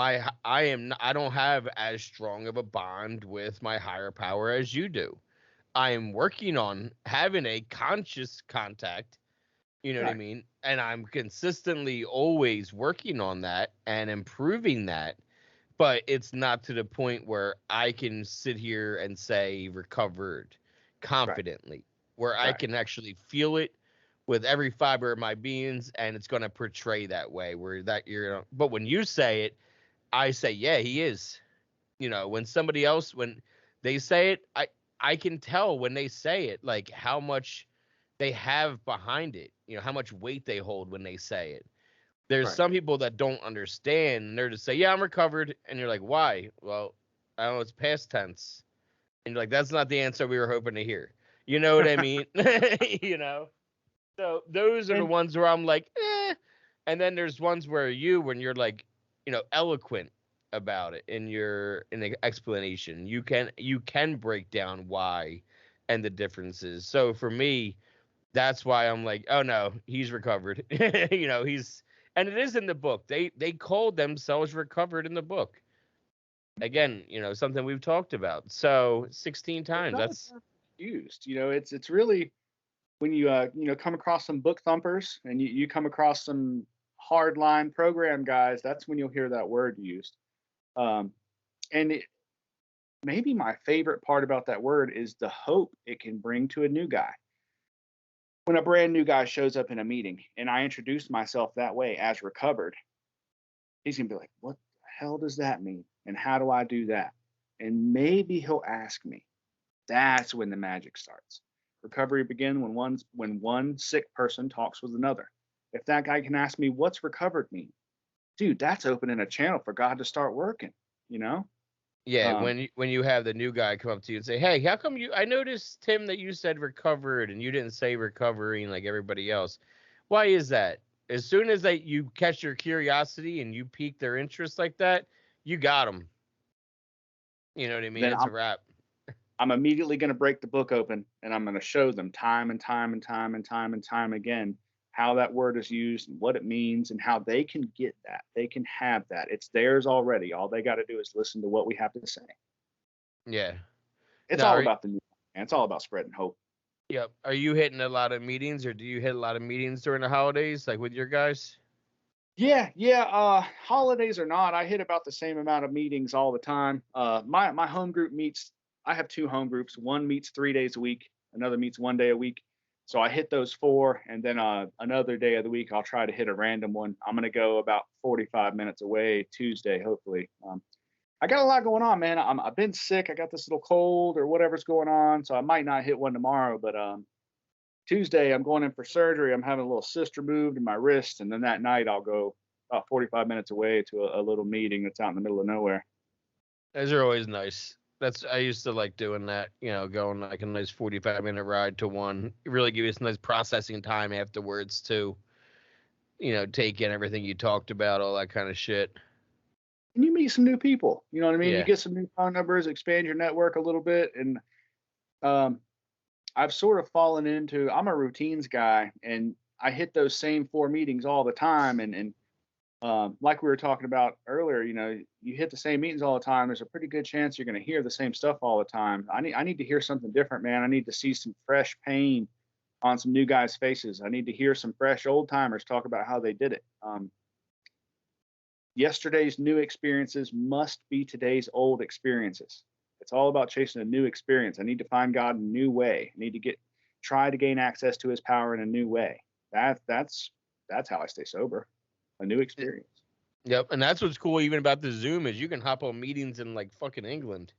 I don't have as strong of a bond with my higher power as you do. I am working on having a conscious contact, you know what I Right, mean? And I'm consistently always working on that and improving that, but it's not to the point where I can sit here and say recovered right, confidently, where I right. can actually feel it with every fiber of my beings and it's going to portray that way where that but when you say it, I say, yeah, he is. When somebody else, when they say it, I can tell when they say it, like how much they have behind it, how much weight they hold when they say it. There's Right. some people that don't understand and they're just say, yeah, I'm recovered. And you're like, why? Well, I don't know, it's past tense. And you're like, that's not the answer we were hoping to hear. You know what I mean? you know? So those are the And ones where I'm like, eh. And then there's ones where when you're like, eloquent about it in the explanation. You can break down why and the differences. So for me, that's why I'm like, oh no, he's recovered. And it is in the book. They called themselves recovered in the book. Again, something we've talked about. So 16 It's times. not That's used. It's really when you come across some book thumpers and you come across some hardline program guys. That's when you'll hear that word used. Um, and maybe my favorite part about that word is the hope it can bring to a new guy. When a brand new guy shows up in a meeting and I introduce myself that way as recovered, he's gonna be like, "What the hell does that mean? And how do I do that?" And maybe he'll ask me. That's when the magic starts. Recovery begins when one sick person talks with another. If that guy can ask me, "What's recovered mean?" Dude, that's opening a channel for God to start working. You know? yeah. Um, When you have the new guy come up to you and say, "Hey, how come I noticed, Tim, that you said recovered and you didn't say recovering like everybody else? Why is that?" As soon as you catch your curiosity and you pique their interest like that, you got them. You know what I mean? then It's a wrap. I'm immediately going to break the book open and I'm going to show them time and time and time and time and time again how that word is used and what it means and how they can get that. They can have that. It's theirs already. All they got to do is listen to what we have to say. Yeah. It's Now, all about the new man. It's all about spreading hope. yep. Are you hitting a lot of meetings, or do you hit a lot of meetings during the holidays, like with your guys? Yeah. Holidays or not, I hit about the same amount of meetings all the time. My home group meets. I have two home groups. One meets 3 days a week. Another meets 1 day a week. So I hit those four, and then another day of the week I'll try to hit a random one. I'm gonna go about 45 minutes away Tuesday, hopefully. I got a lot going on, man. I've been sick. I got this little cold or whatever's going on, so I might not hit one tomorrow. But Tuesday, I'm going in for surgery. I'm having a little cyst removed in my wrist, and then that night I'll go about 45 minutes away to a little meeting that's out in the middle of nowhere. Those are always nice. I used to like doing that, going like a nice 45-minute ride to one. It really give you some nice processing time afterwards to, take in everything you talked about, all that kind of shit. And you meet some new people. You know what I mean? You Yeah. get some new phone numbers, expand your network a little bit, and um, I've sort of fallen into. I'm a routines guy, and I hit those same four meetings all the time, and like we were talking about earlier, you hit the same meetings all the time. There's a pretty good chance you're going to hear the same stuff all the time. I need to hear something different, man. I need to see some fresh pain on some new guys' faces. I need to hear some fresh old timers talk about how they did it. Yesterday's new experiences must be today's old experiences. It's all about chasing a new experience. I need to find God in a new way. I need to try to gain access to His power in a new way. That's how I stay sober. A new experience. Yep. And that's what's cool even about the Zoom is you can hop on meetings in like fucking England.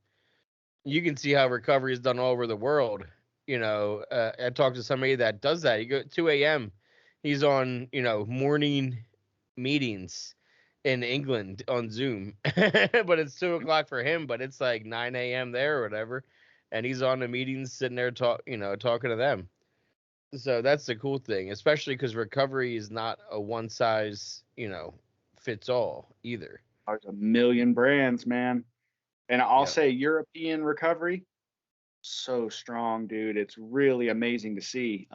You can see how recovery is done all over the world. I talked to somebody that does that. You go at 2 a.m. He's on, morning meetings in England on Zoom, but it's 2 o'clock for him, but it's like 9 a.m. there or whatever. And he's on the meetings sitting there talking to them. So that's the cool thing, especially because recovery is not a one size, fits all either. There's a million brands, man. And I'll Yeah. say European recovery, so strong, dude. It's really amazing to see.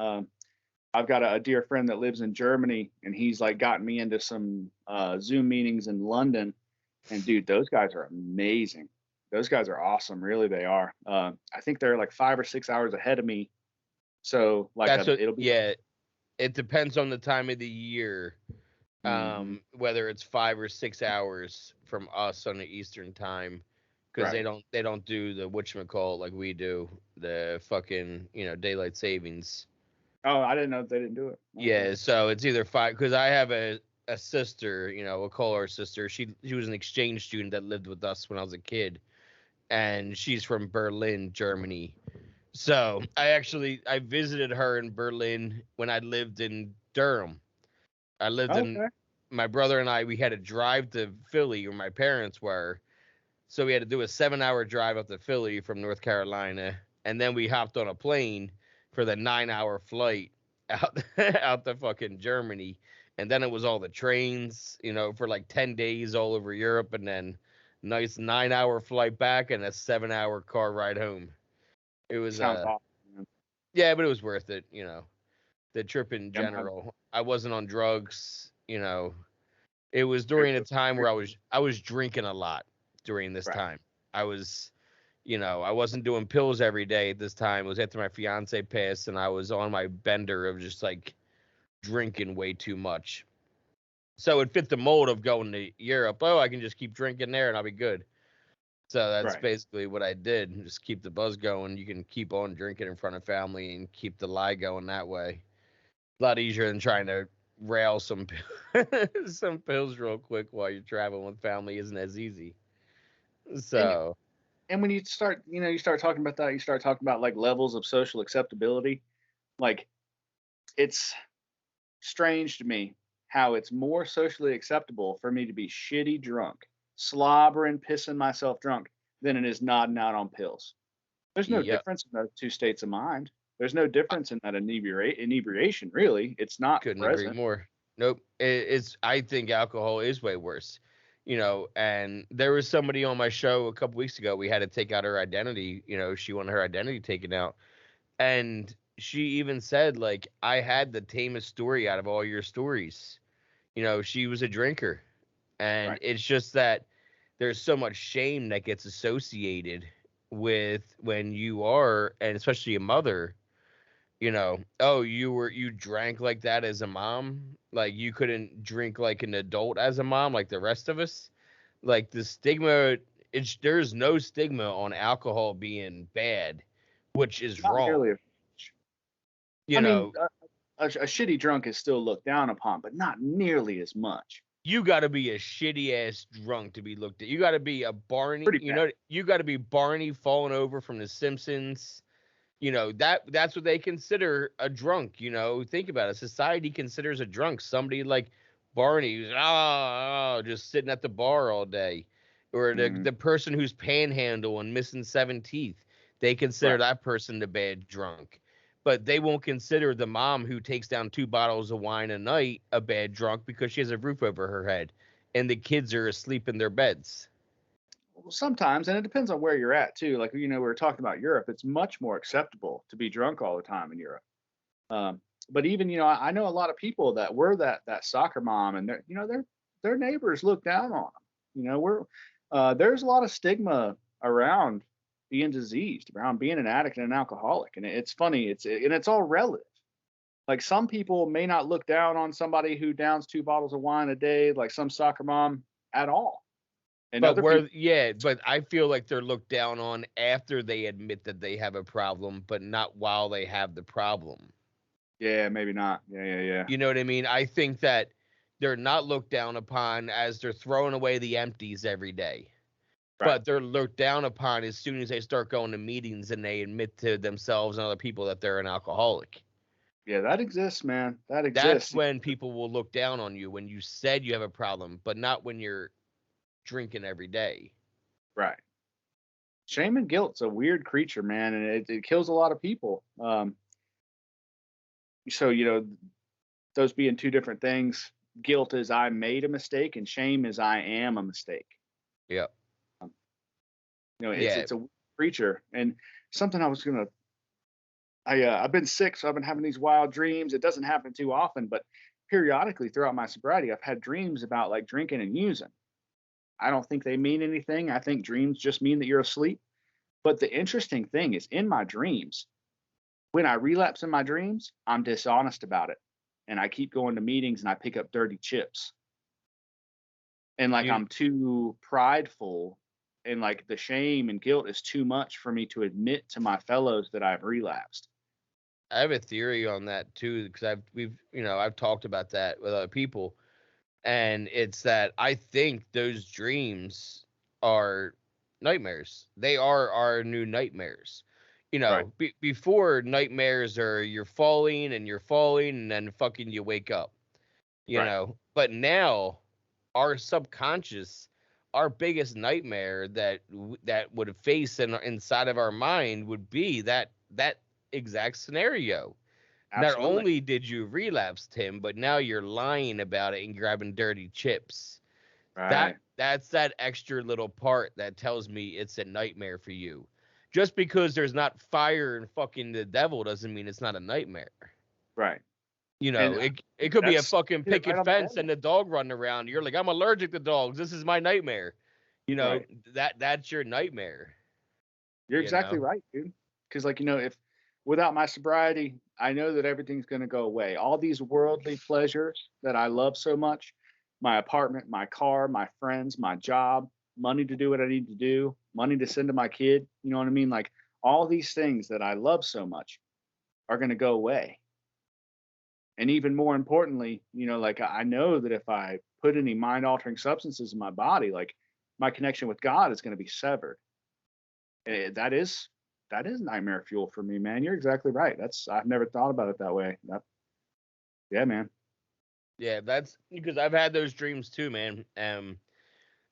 I've got a dear friend that lives in Germany, and he's like gotten me into some Zoom meetings in London. And dude, those guys are amazing. Those guys are awesome. Really, they are. I think they're like 5 or 6 hours ahead of me. So like That's what, it'll be. yeah, it depends on the time of the year, Mhm. whether it's 5 or 6 hours from us on the Eastern time, because they Right. don't do the whatchamacallit like we do, the fucking daylight savings. Oh, I didn't know they didn't do it. Okay. Yeah, so it's either five because I have a sister, we'll call her sister. She was an exchange student that lived with us when I was a kid, and she's from Berlin, Germany. So I visited her in Berlin when I lived in Durham. I lived in Okay. My brother and we had to drive to Philly where my parents were. So we had to do a 7-hour drive up to Philly from North Carolina. And then we hopped on a plane for the 9-hour flight out out to fucking Germany. And then it was all the trains, for like 10 days all over Europe and then nice 9-hour flight back and a 7-hour car ride home. It was Sounds awesome, man. yeah, but it was worth it, you know. The trip in Yeah, general. I wasn't on drugs, you know. It was during a time where I was drinking a lot during this right. time. I was, you know, I wasn't doing pills every day at this time. It was after my fiance passed, and I was on my bender of just like drinking way too much. So it fit the mold of going to Europe. Oh, I can just keep drinking there and I'll be good. So that's Right. basically what I did. Just keep the buzz going. You can keep on drinking in front of family and keep the lie going that way. A lot easier than trying to rail some some pills real quick while you're traveling with family isn't as easy. And So and when you start, you start talking about that, you start talking about like levels of social acceptability. Like it's strange to me how it's more socially acceptable for me to be shitty drunk, slobbering, pissing myself drunk, than it is nodding out on pills. There's no yeah, difference in those two states of mind. There's no difference in that inebriation, really. It's not couldn't agree present. more. Nope. It's I think alcohol is way worse. You know, and there was somebody on my show a couple weeks ago. We had to take out her identity. You know, she wanted her identity taken out. And she even said, like, I had the tamest story out of all your stories. You know, she was a drinker. And Right. it's just that there's so much shame that gets associated with when you are, and especially a mother, you know, oh, you drank like that as a mom, like you couldn't drink like an adult as a mom, like the rest of us. Like the stigma, there's no stigma on alcohol being bad, which is Not wrong. nearly. You I mean, know, a shitty drunk is still looked down upon, but not nearly as much. you got to be a shitty ass drunk to be looked at. You got to be a Barney, Pretty you bad. know, you got to be Barney falling over from The Simpsons. You know, that's what they consider a drunk. You know, think about it. Society considers a drunk somebody like Barney, who's just sitting at the bar all day, or Hmm. the person who's panhandle and missing 7 teeth. They consider Right. that person the bad drunk, but they won't consider the mom who takes down 2 bottles of wine a night a bad drunk because she has a roof over her head, and the kids are asleep in their beds. Well, sometimes, and it depends on where you're at too. Like we were talking about Europe. It's much more acceptable to be drunk all the time in Europe. But even I know a lot of people that were that soccer mom, and their neighbors look down on them. There's a lot of stigma around being diseased, around being an addict and an alcoholic, and it's funny. It's all relative. Like some people may not look down on somebody who downs 2 bottles of wine a day, like some soccer mom at all, and But other people. but I feel like they're looked down on after they admit that they have a problem, but not while they have the problem. Yeah, maybe not. Yeah, yeah, yeah. You know what I mean? I think that they're not looked down upon as they're throwing away the empties every day, Right. but they're looked down upon as soon as they start going to meetings and they admit to themselves and other people that they're an alcoholic. Yeah, that exists, man. That That's exists. when people will look down on you when you said you have a problem, but not when you're drinking every day. Right. Shame and guilt's a weird creature, man, and it kills a lot of people. So those being two different things. Guilt is I made a mistake, and shame is I am a mistake. Yeah. Um, Yeah. it's a weird creature, and something I was gonna. I've been sick, so I've been having these wild dreams. It doesn't happen too often, but periodically throughout my sobriety, I've had dreams about like drinking and using. I don't think they mean anything. I think dreams just mean that you're asleep. But the interesting thing is, in my dreams, when I relapse in my dreams, I'm dishonest about it. And I keep going to meetings and I pick up dirty chips. And like You I'm too prideful, and like the shame and guilt is too much for me to admit to my fellows that I've relapsed. I have a theory on that too because I've talked about that with other people, and it's that I think those dreams are nightmares. They are our new nightmares. You Right. know, before nightmares are you're falling and then fucking you wake up. You Right. know, but now our subconscious, our biggest nightmare that would face inside of our mind would be that exact scenario. Not Absolutely. only did you relapse, Tim, but now you're lying about it and grabbing dirty chips. Right. That's that extra little part that tells me it's a nightmare for you. Just because there's not fire and fucking the devil doesn't mean it's not a nightmare. Right. You And know, it could be a that's fucking hit it right picket on the fence head. and the dog running around. You're like, I'm allergic to dogs. This is my nightmare. You know, Right. that's your nightmare. You're You exactly know? right, dude. Because, like, if without my sobriety, I know that everything's going to go away. All these worldly pleasures that I love so much, my apartment, my car, my friends, my job, money to do what I need to do, money to send to my kid, you know what I mean? Like, all these things that I love so much are going to go away. And even more importantly, like, I know that if I put any mind altering substances in my body, like, my connection with God is going to be severed. That is nightmare fuel for me, man. You're exactly right. I've never thought about it that way. Yeah, man. Yeah, that's because I've had those dreams too, man.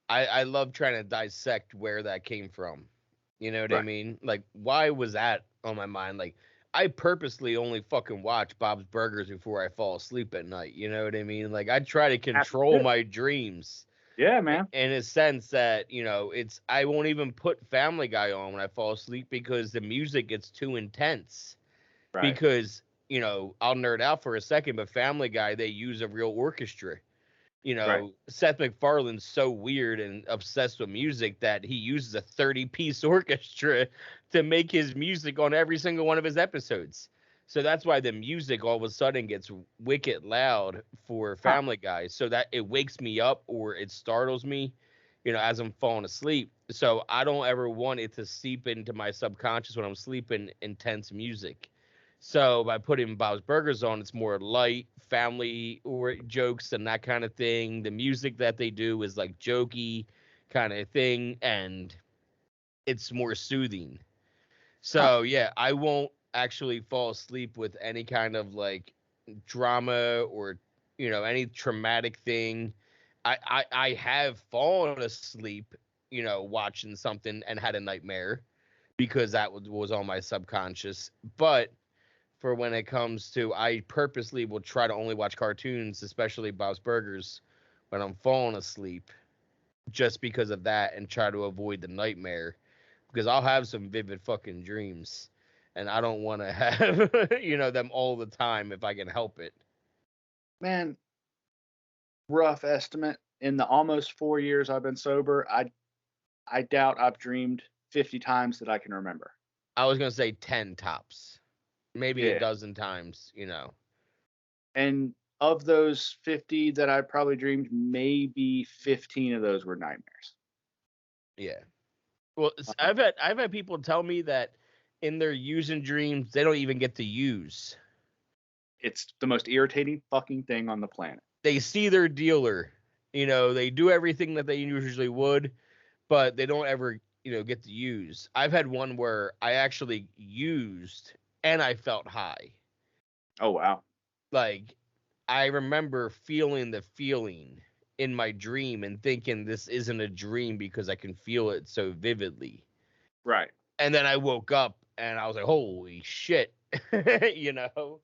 I love trying to dissect where that came from. You know what I Right. mean? Like, why was that on my mind? Like, I purposely only fucking watch Bob's Burgers before I fall asleep at night. You know what I mean? Like, I try to As you control should. my dreams Yeah, man. in a sense that, I won't even put Family Guy on when I fall asleep because the music gets too intense. Right. Because, I'll nerd out for a second, but Family Guy, they use a real orchestra. Right. Seth MacFarlane's so weird and obsessed with music that he uses a 30-piece orchestra to make his music on every single one of his episodes. So that's why the music all of a sudden gets wicked loud for Huh. Family Guy, so that it wakes me up or it startles me, as I'm falling asleep. So I don't ever want it to seep into my subconscious when I'm sleeping intense music. So by putting Bob's Burgers on, it's more light, family or jokes and that kind of thing. The music that they do is like jokey kind of thing, and it's more soothing. Huh. So yeah, I won't actually fall asleep with any kind of like drama or any traumatic thing. I have fallen asleep, watching something and had a nightmare because that was on my subconscious. But for when it comes to, I purposely will try to only watch cartoons, especially Bob's Burgers, when I'm falling asleep, just because of that, and try to avoid the nightmare because I'll have some vivid fucking dreams, and I don't want to have them all the time if I can help it. Man, rough estimate. In the almost 4 years I've been sober, I doubt I've dreamed 50 times that I can remember. I was gonna say 10 tops, maybe a Yeah. dozen times. And of those 50 that I probably dreamed, maybe 15 of those were nightmares. Yeah. Well, Uh, I've had people tell me that in their using dreams they don't even get to use. it's the most irritating fucking thing on the planet. They see their dealer. They do everything that they usually would, but they don't ever, get to use. I've had one where I actually used and I felt high. Oh, wow. Like, I remember feeling the feeling in my dream and thinking this isn't a dream because I can feel it so vividly. Right. And then I woke up and I was like, holy shit. you know?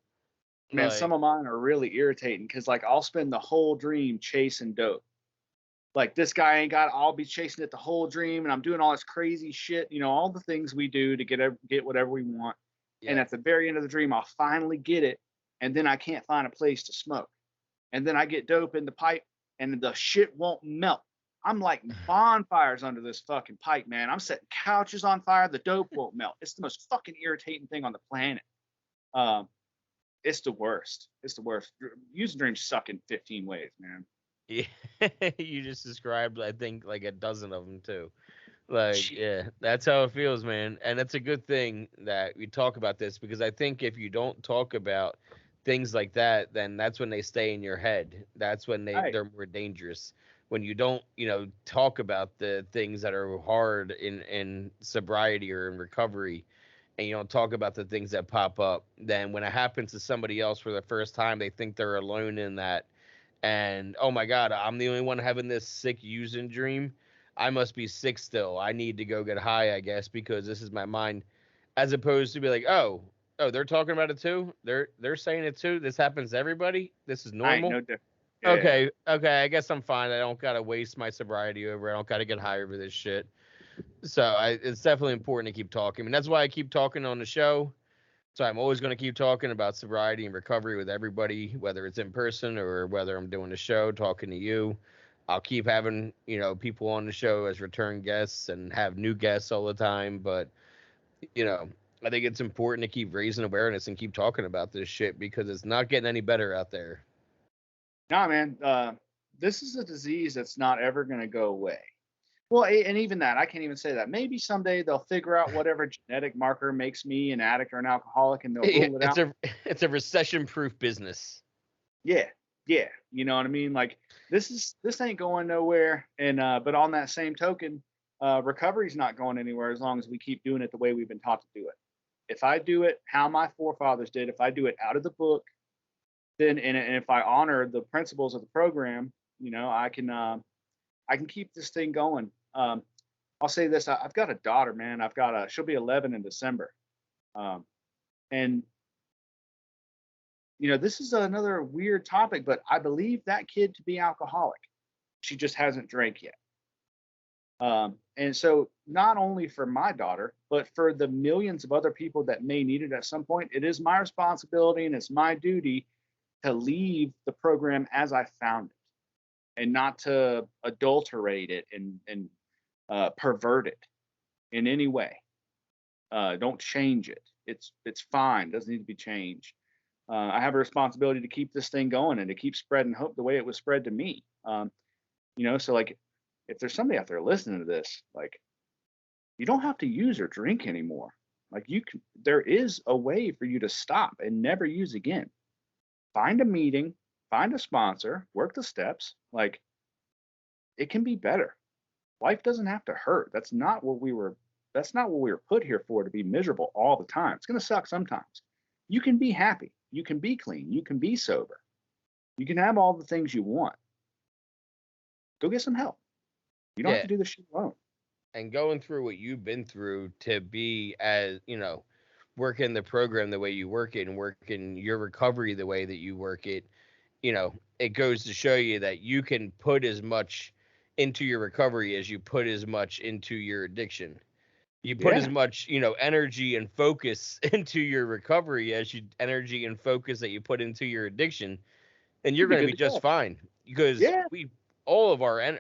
Man, some Like, of mine are really irritating because, like, I'll spend the whole dream chasing dope. Like, this guy ain't got, I'll be chasing it the whole dream, and I'm doing all this crazy shit, all the things we do to get whatever we want. And yeah. at the very end of the dream, I'll finally get it, and then I can't find a place to smoke. And then I get dope in the pipe, and the shit won't melt. I'm lighting bonfires under this fucking pipe, man. I'm setting couches on fire. The dope won't melt. It's the most fucking irritating thing on the planet. Um, it's the worst. It's the worst. Using dreams suck in 15 ways, man. Yeah. You just described, I think, like a dozen of them too. Like, Shit. yeah, that's how it feels, man. And it's a good thing that we talk about this because I think if you don't talk about things like that, then that's when they stay in your head. That's when Right. they're more dangerous. When you don't, talk about the things that are hard in sobriety or in recovery, and you don't talk about the things that pop up, then when it happens to somebody else for the first time, they think they're alone in that. And oh my God, I'm the only one having this sick using dream. I must be sick still. I need to go get high, I guess, because this is my mind. As opposed to be like, oh, they're talking about it too. They're saying it too. This happens to everybody. This is I ain't normal. no different. Yeah. Okay. I guess I'm fine. I don't gotta waste my sobriety over. I don't gotta get high over this shit. So it's definitely important to keep talking. And that's why I keep talking on the show. So I'm always going to keep talking about sobriety and recovery with everybody, whether it's in person or whether I'm doing the show, talking to you. I'll keep having, people on the show as return guests and have new guests all the time. But, you know, I think it's important to keep raising awareness and keep talking about this shit because it's not getting any better out there. Nah, man. This is a disease that's not ever going to go away. Well, and even that, I can't even say that. Maybe someday they'll figure out whatever genetic marker makes me an addict or an alcoholic, and they'll rule it It's out. a recession-proof business. Yeah, yeah. You know what I mean? Like this ain't going nowhere. And but on that same token, recovery's not going anywhere as long as we keep doing it the way we've been taught to do it. If I do it how my forefathers did, if I do it out of the book, then and if I honor the principles of the program, I can keep this thing going. I'll say this: I've got a daughter, man. She'll be 11 in December, and this is another weird topic, but I believe that kid to be alcoholic. She just hasn't drank yet. And so, not only for my daughter, but for the millions of other people that may need it at some point, it is my responsibility and it's my duty to leave the program as I found it, and not to adulterate it and pervert it in any way. Don't change it. It's fine. It doesn't need to be changed. I have a responsibility to keep this thing going and to keep spreading hope the way it was spread to me. So like, if there's somebody out there listening to this, like, you don't have to use or drink anymore. Like there is a way for you to stop and never use again. Find a meeting, find a sponsor, work the steps. Like, it can be better. Life doesn't have to hurt. That's not what we were put here for, to be miserable all the time. It's going to suck sometimes. You can be happy. You can be clean. You can be sober. You can have all the things you want. Go get some help. You don't have Yeah. to do this shit alone. And going through what you've been through to be working the program the way you work it and working your recovery the way that you work it, it goes to show you that you can put as much into your recovery as you put as much into your addiction. You put as Yeah. much, energy and focus into your recovery as you energy and focus that you put into your addiction, and you're You'll be going to good be to just go. fine because Yeah. all of our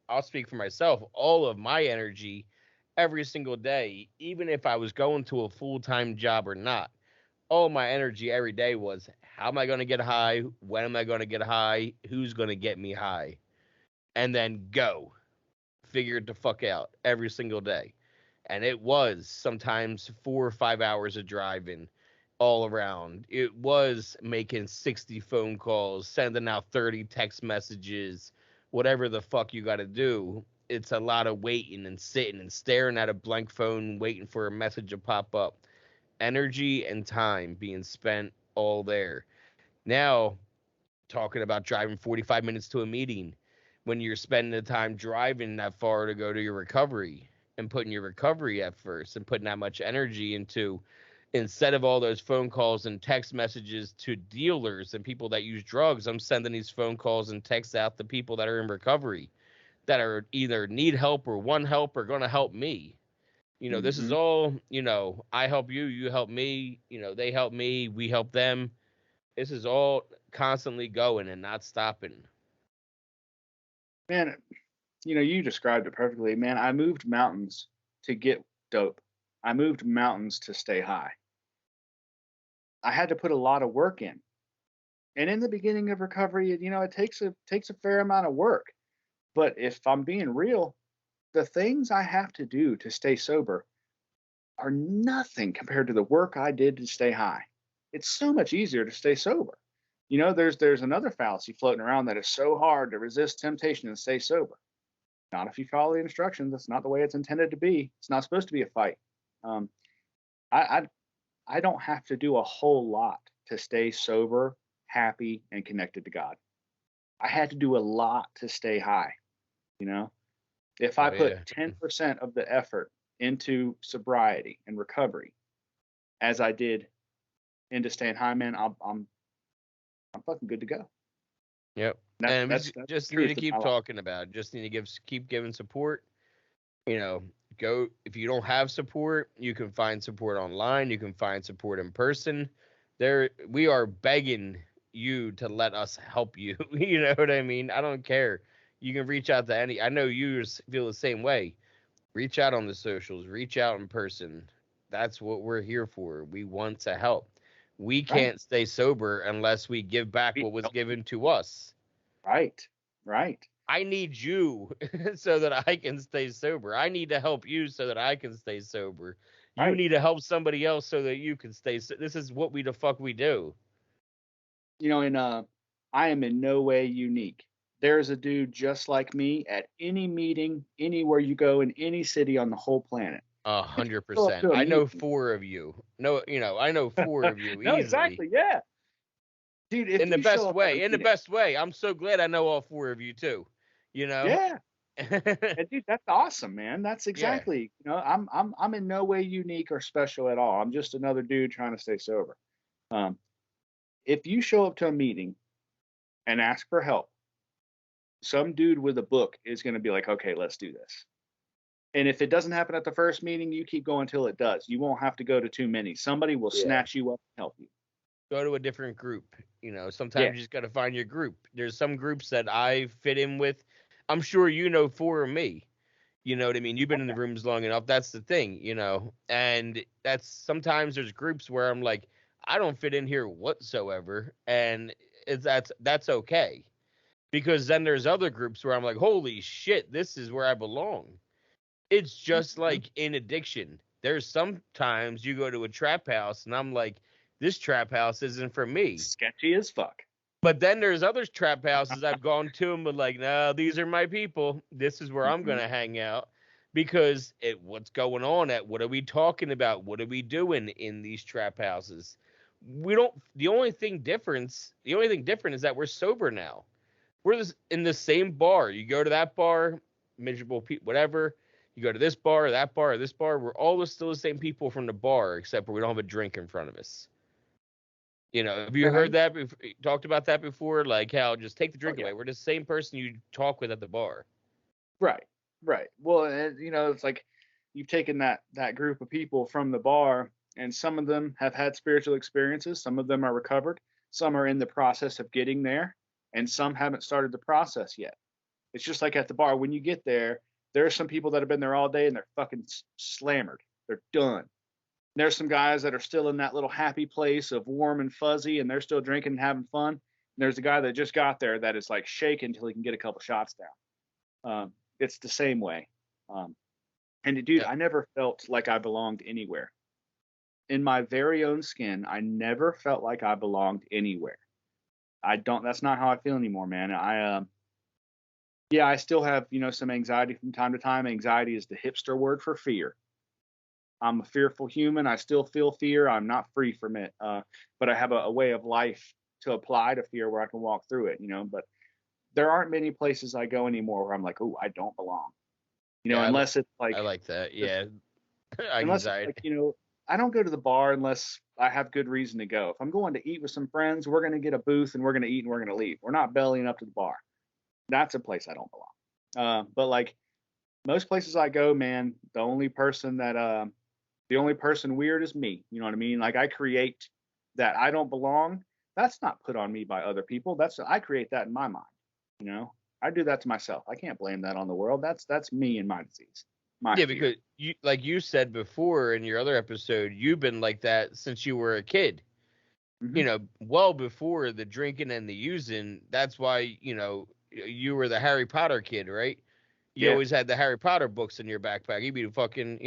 I'll speak for myself, all of my energy every single day, even if I was going to a full-time job or not, all my energy every day was, how am I going to get high? When am I going to get high? Who's going to get me high? And then go figure it the fuck out every single day. And it was sometimes 4 or 5 hours of driving all around. It was making 60 phone calls, sending out 30 text messages, whatever the fuck you got to do. It's a lot of waiting and sitting and staring at a blank phone, waiting for a message to pop up. Energy and time being spent all there. Now, talking about driving 45 minutes to a meeting when you're spending the time driving that far to go to your recovery and putting your recovery at first and putting that much energy into, instead of all those phone calls and text messages to dealers and people that use drugs, I'm sending these phone calls and texts out to people that are in recovery that are either need help or want help or going to help me. This is Hmm. all, I help you, you help me, they help me, we help them. This is all constantly going and not stopping. Man, you described it perfectly. Man, I moved mountains to get dope. I moved mountains to stay high. I had to put a lot of work in. And in the beginning of recovery, it takes a fair amount of work. But if I'm being real, the things I have to do to stay sober are nothing compared to the work I did to stay high. It's so much easier to stay sober. There's another fallacy floating around that is so hard to resist temptation and stay sober. Not if you follow the instructions. That's not the way it's intended to be. It's not supposed to be a fight. Um, I, I I don't have to do a whole lot to stay sober, happy, and connected to God. I had to do a lot to stay high. You know, if I Oh yeah. put 10% of the effort into sobriety and recovery, as I did into staying high, man, I'm fucking good to go. Yep. That's And we that's that's just the need to truth in keep my life. talking about it. Just need to keep giving support. You know, go if you don't have support, you can find support online. You can find support in person. We are begging you to let us help you. You know what I mean? I don't care. You can reach out to any. I know you feel the same way. Reach out on the socials. Reach out in person. That's what we're here for. We want to help. We Right. can't stay sober unless we give back what was given to us. Right. Right. I need you so that I can stay sober. I need to help you so that I can stay sober. You Right. need to help somebody else so that you can stay. This is what the fuck we do. You know, and I am in no way unique. There's a dude just like me at any meeting, anywhere you go in any city on the whole planet. If you show up 100%. to a I know meeting, 4 of you. No, I know 4 of you no, easily. exactly, yeah, dude. If In the you show best up at a way. In the meeting, best way. I'm so glad I know all 4 of you too. You know? yeah, and dude, that's awesome, man. That's Yeah. exactly, I'm in no way unique or special at all. I'm just another dude trying to stay sober. Um, if you show up to a meeting and ask for help, some dude with a book is going to be like, okay, let's do this. And if it doesn't happen at the first meeting, you keep going till it does. You won't have to go to too many. Somebody will Yeah. snatch you up and help you. Go to a different group. Sometimes Yeah. you just got to find your group. There's some groups that I fit in with. I'm sure you know 4 of me. You know what I mean? You've been in the rooms long enough. That's the thing. And that's sometimes there's groups where I'm like, I don't fit in here whatsoever, and that's okay because then there's other groups where I'm like, holy shit, this is where I belong. It's just Mhm. like in addiction. There's sometimes you go to a trap house and I'm like, this trap house isn't for me. Sketchy as fuck. But then there's other trap houses I've gone to and been like, no, these are my people. This is where I'm Mhm. gonna hang out because what's going on at what are we talking about? What are we doing in these trap houses? We don't. The only thing different is that we're sober now. We're in the same bar. You go to that bar, miserable people, whatever. You go to this bar, that bar, or this bar. We're all still the same people from the bar, except for we don't have a drink in front of us. Have you heard Right. that? Talked about that before? Like how just take the Oh drink yeah. away. We're the same person you talk with at the bar. Right. Right. Well, and, it's like you've taken that group of people from the bar, and some of them have had spiritual experiences. Some of them are recovered. Some are in the process of getting there, and some haven't started the process yet. It's just like at the bar. When you get there, there are some people that have been there all day and they're fucking slammered. They're done. There's some guys that are still in that little happy place of warm and fuzzy, and they're still drinking and having fun. And there's a guy that just got there that is like shaking until he can get a couple shots down. It's the same way. Um, and dude, Yep. I never felt like I belonged anywhere. In my very own skin, I never felt like I belonged anywhere. I don't. That's not how I feel anymore, man. Yeah, I still have some anxiety from time to time. Anxiety is the hipster word for fear. I'm a fearful human. I still feel fear. I'm not free from it. But I have a way of life to apply to fear where I can walk through it, But there aren't many places I go anymore where I'm like, oh, I don't belong. Yeah, Unless it's I like, like that. if, Yeah, unless it's anxiety. like, I don't go to the bar unless I have good reason to go. If I'm going to eat with some friends, we're going to get a booth and we're going to eat and we're going to leave. We're not bellying up to the bar. That's a place I don't belong. But like most places I go, man, the only person weird is me. You know what I mean? Like I create that I don't belong. That's not put on me by other people. I create that in my mind. I do that to myself. I can't blame that on the world. That's me and my disease, my Yeah, fear. because like you said before in your other episode, you've been like that since you were a kid. Hmm. Well before the drinking and the using. That's why you were the Harry Potter kid, right? You Yeah. always had the Harry Potter books in your backpack. You'd be fucking.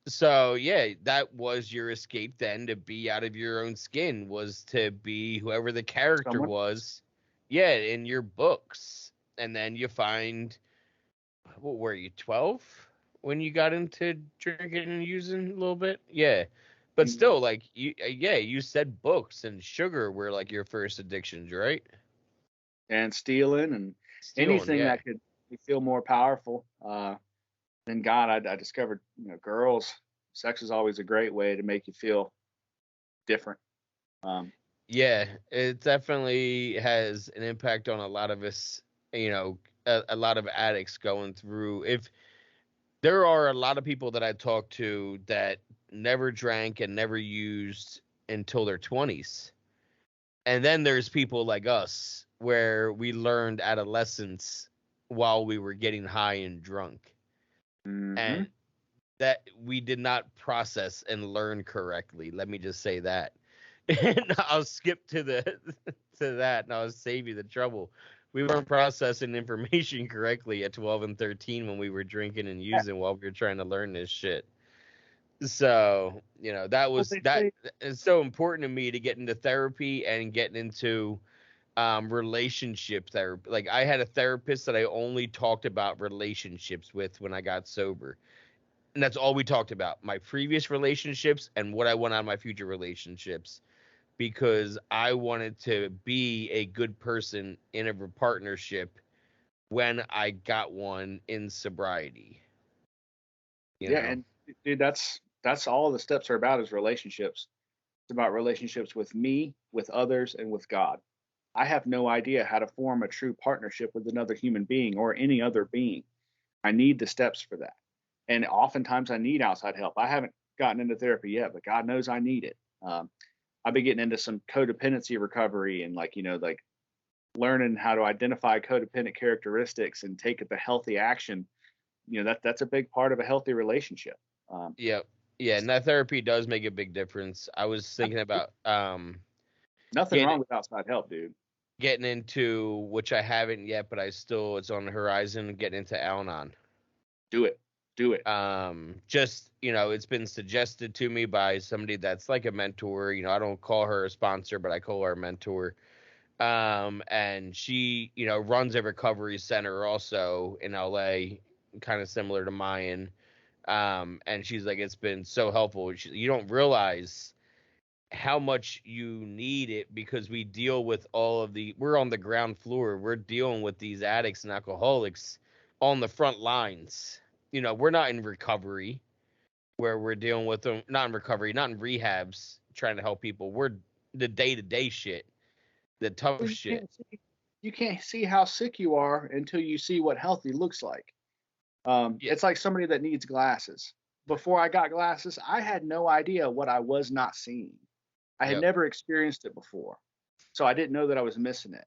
So yeah, that was your escape then to be out of your own skin was to be whoever the character Someone. was. Yeah, in your books. And then you find what were you, 12 when you got into drinking and using a little bit? Yeah. But Mhm. still like you said books and sugar were like your first addictions, right? And stealing and Stealing, anything yeah. that could make me feel more powerful. Then God, I discovered, girls. Sex is always a great way to make you feel different. Um, Yeah, it definitely has an impact on a lot of us, you know, a lot of addicts going through. If there are a lot of people that I talk to that never drank and never used until their 20s. And then there's people like us where we learned adolescence while we were getting high and drunk. Mm-hmm. And that we did not process and learn correctly. Let me just say that. And I'll skip to the to that and I'll save you the trouble. We weren't processing information correctly at 12 and 13 when we were drinking and using while we were trying to learn this shit. So, you know, Well, they that say, is so important to me to get into therapy and getting into relationship therapy. Like I had a therapist that I only talked about relationships with when I got sober. And that's all we talked about. My previous relationships and what I want out of my future relationships because I wanted to be a good person in a partnership when I got one in sobriety. You yeah, know? and dude, that's all the steps are about is relationships. It's about relationships with me, with others, and with God. I have no idea how to form a true partnership with another human being or any other being. I need the steps for that. And oftentimes I need outside help. I haven't gotten into therapy yet, but God knows I need it. I've been getting into some codependency recovery and like learning how to identify codependent characteristics and take the healthy action. That's a big part of a healthy relationship. Um, Yeah. Yeah, and that therapy does make a big difference. I was thinking about Nothing getting wrong with outside help, dude. getting into which I haven't yet, but I still it's on the horizon, getting into Al-Anon. Do it. Do it. Just, you know, it's been suggested to me by somebody that's like a mentor. You know, I don't call her a sponsor, but I call her a mentor. And she, you know, runs a recovery center also in LA, kind of similar to mine. And she's like, it's been so helpful. You don't realize how much you need it because we deal with we're on the ground floor. We're dealing with these addicts and alcoholics on the front lines. You know, we're not in recovery where we're dealing with them, not in recovery, not in rehabs, trying to help people. We're the day to day shit, the tough Well, shit. you can't see how sick you are until you see what healthy looks like. Yeah. It's like somebody that needs glasses. Before I got glasses, I had no idea what I was not seeing. I had Yep. never experienced it before. So I didn't know that I was missing it.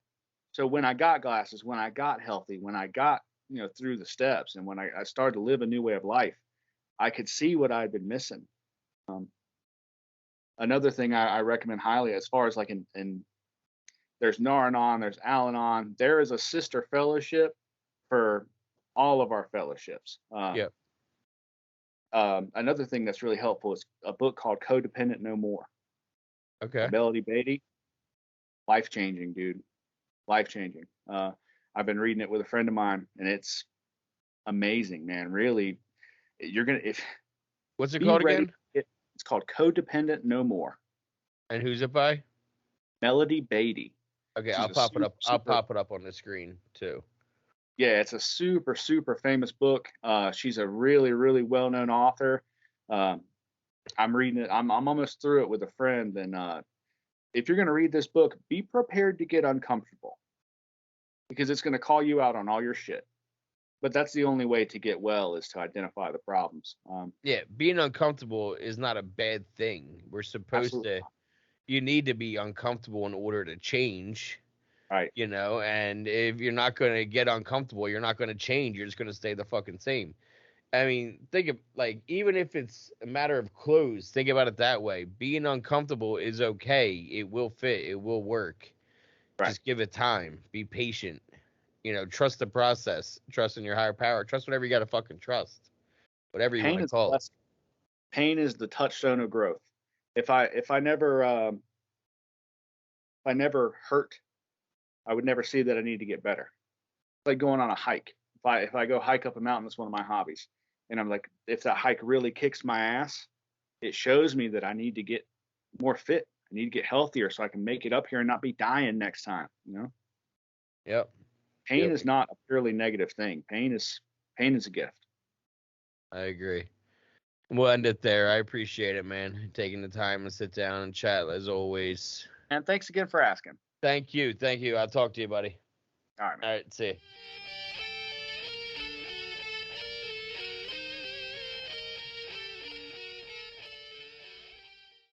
So when I got glasses, when I got healthy, when I got, through the steps and when I started to live a new way of life, I could see what I'd been missing. Um, Another thing I recommend highly as far as like in there's Nar-Anon, there's Al-Anon, there is a sister fellowship for all of our fellowships. Yep. Another thing that's really helpful is a book called Codependent No More by Okay. Melody Beatty. Life changing, dude. Life changing. I've been reading it with a friend of mine, and it's amazing, man. Really, you're gonna if What's it be called ready. again? It's called Codependent No More. And who's it by? Melody Beatty. Okay, She's I'll a pop it super, up. I'll super pop it up on the screen too. yeah, it's a super, super famous book. She's a really, really well known author. Um, I'm reading it. I'm almost through it with a friend, and if you're going to read this book, be prepared to get uncomfortable because it's going to call you out on all your shit. But that's the only way to get well is to identify the problems. Yeah, being uncomfortable is not a bad thing. We're supposed Absolutely to. You need to be uncomfortable in order to change. right. You know, and if you're not going to get uncomfortable, you're not going to change. You're just going to stay the fucking same. I mean, think of like even if it's a matter of clothes, think about it that way. Being uncomfortable is okay. It will fit. It will work. Right. Just give it time. Be patient. You know, trust the process. Trust in your higher power. Trust whatever you got to fucking trust. Whatever you want Pain to is a call it. blessing. Pain is the touchstone of growth. If I never hurt, I would never see that I need to get better. It's like going on a hike. If I go hike up a mountain, that's one of my hobbies. And I'm like, if that hike really kicks my ass, it shows me that I need to get more fit. I need to get healthier so I can make it up here and not be dying next time. Yep. Pain Yep. is not a purely negative thing. Pain is a gift. I agree. We'll end it there. I appreciate it, man. Taking the time to sit down and chat as always. And thanks again for asking. Thank you. I'll talk to you, buddy. All right, man. All right, see you.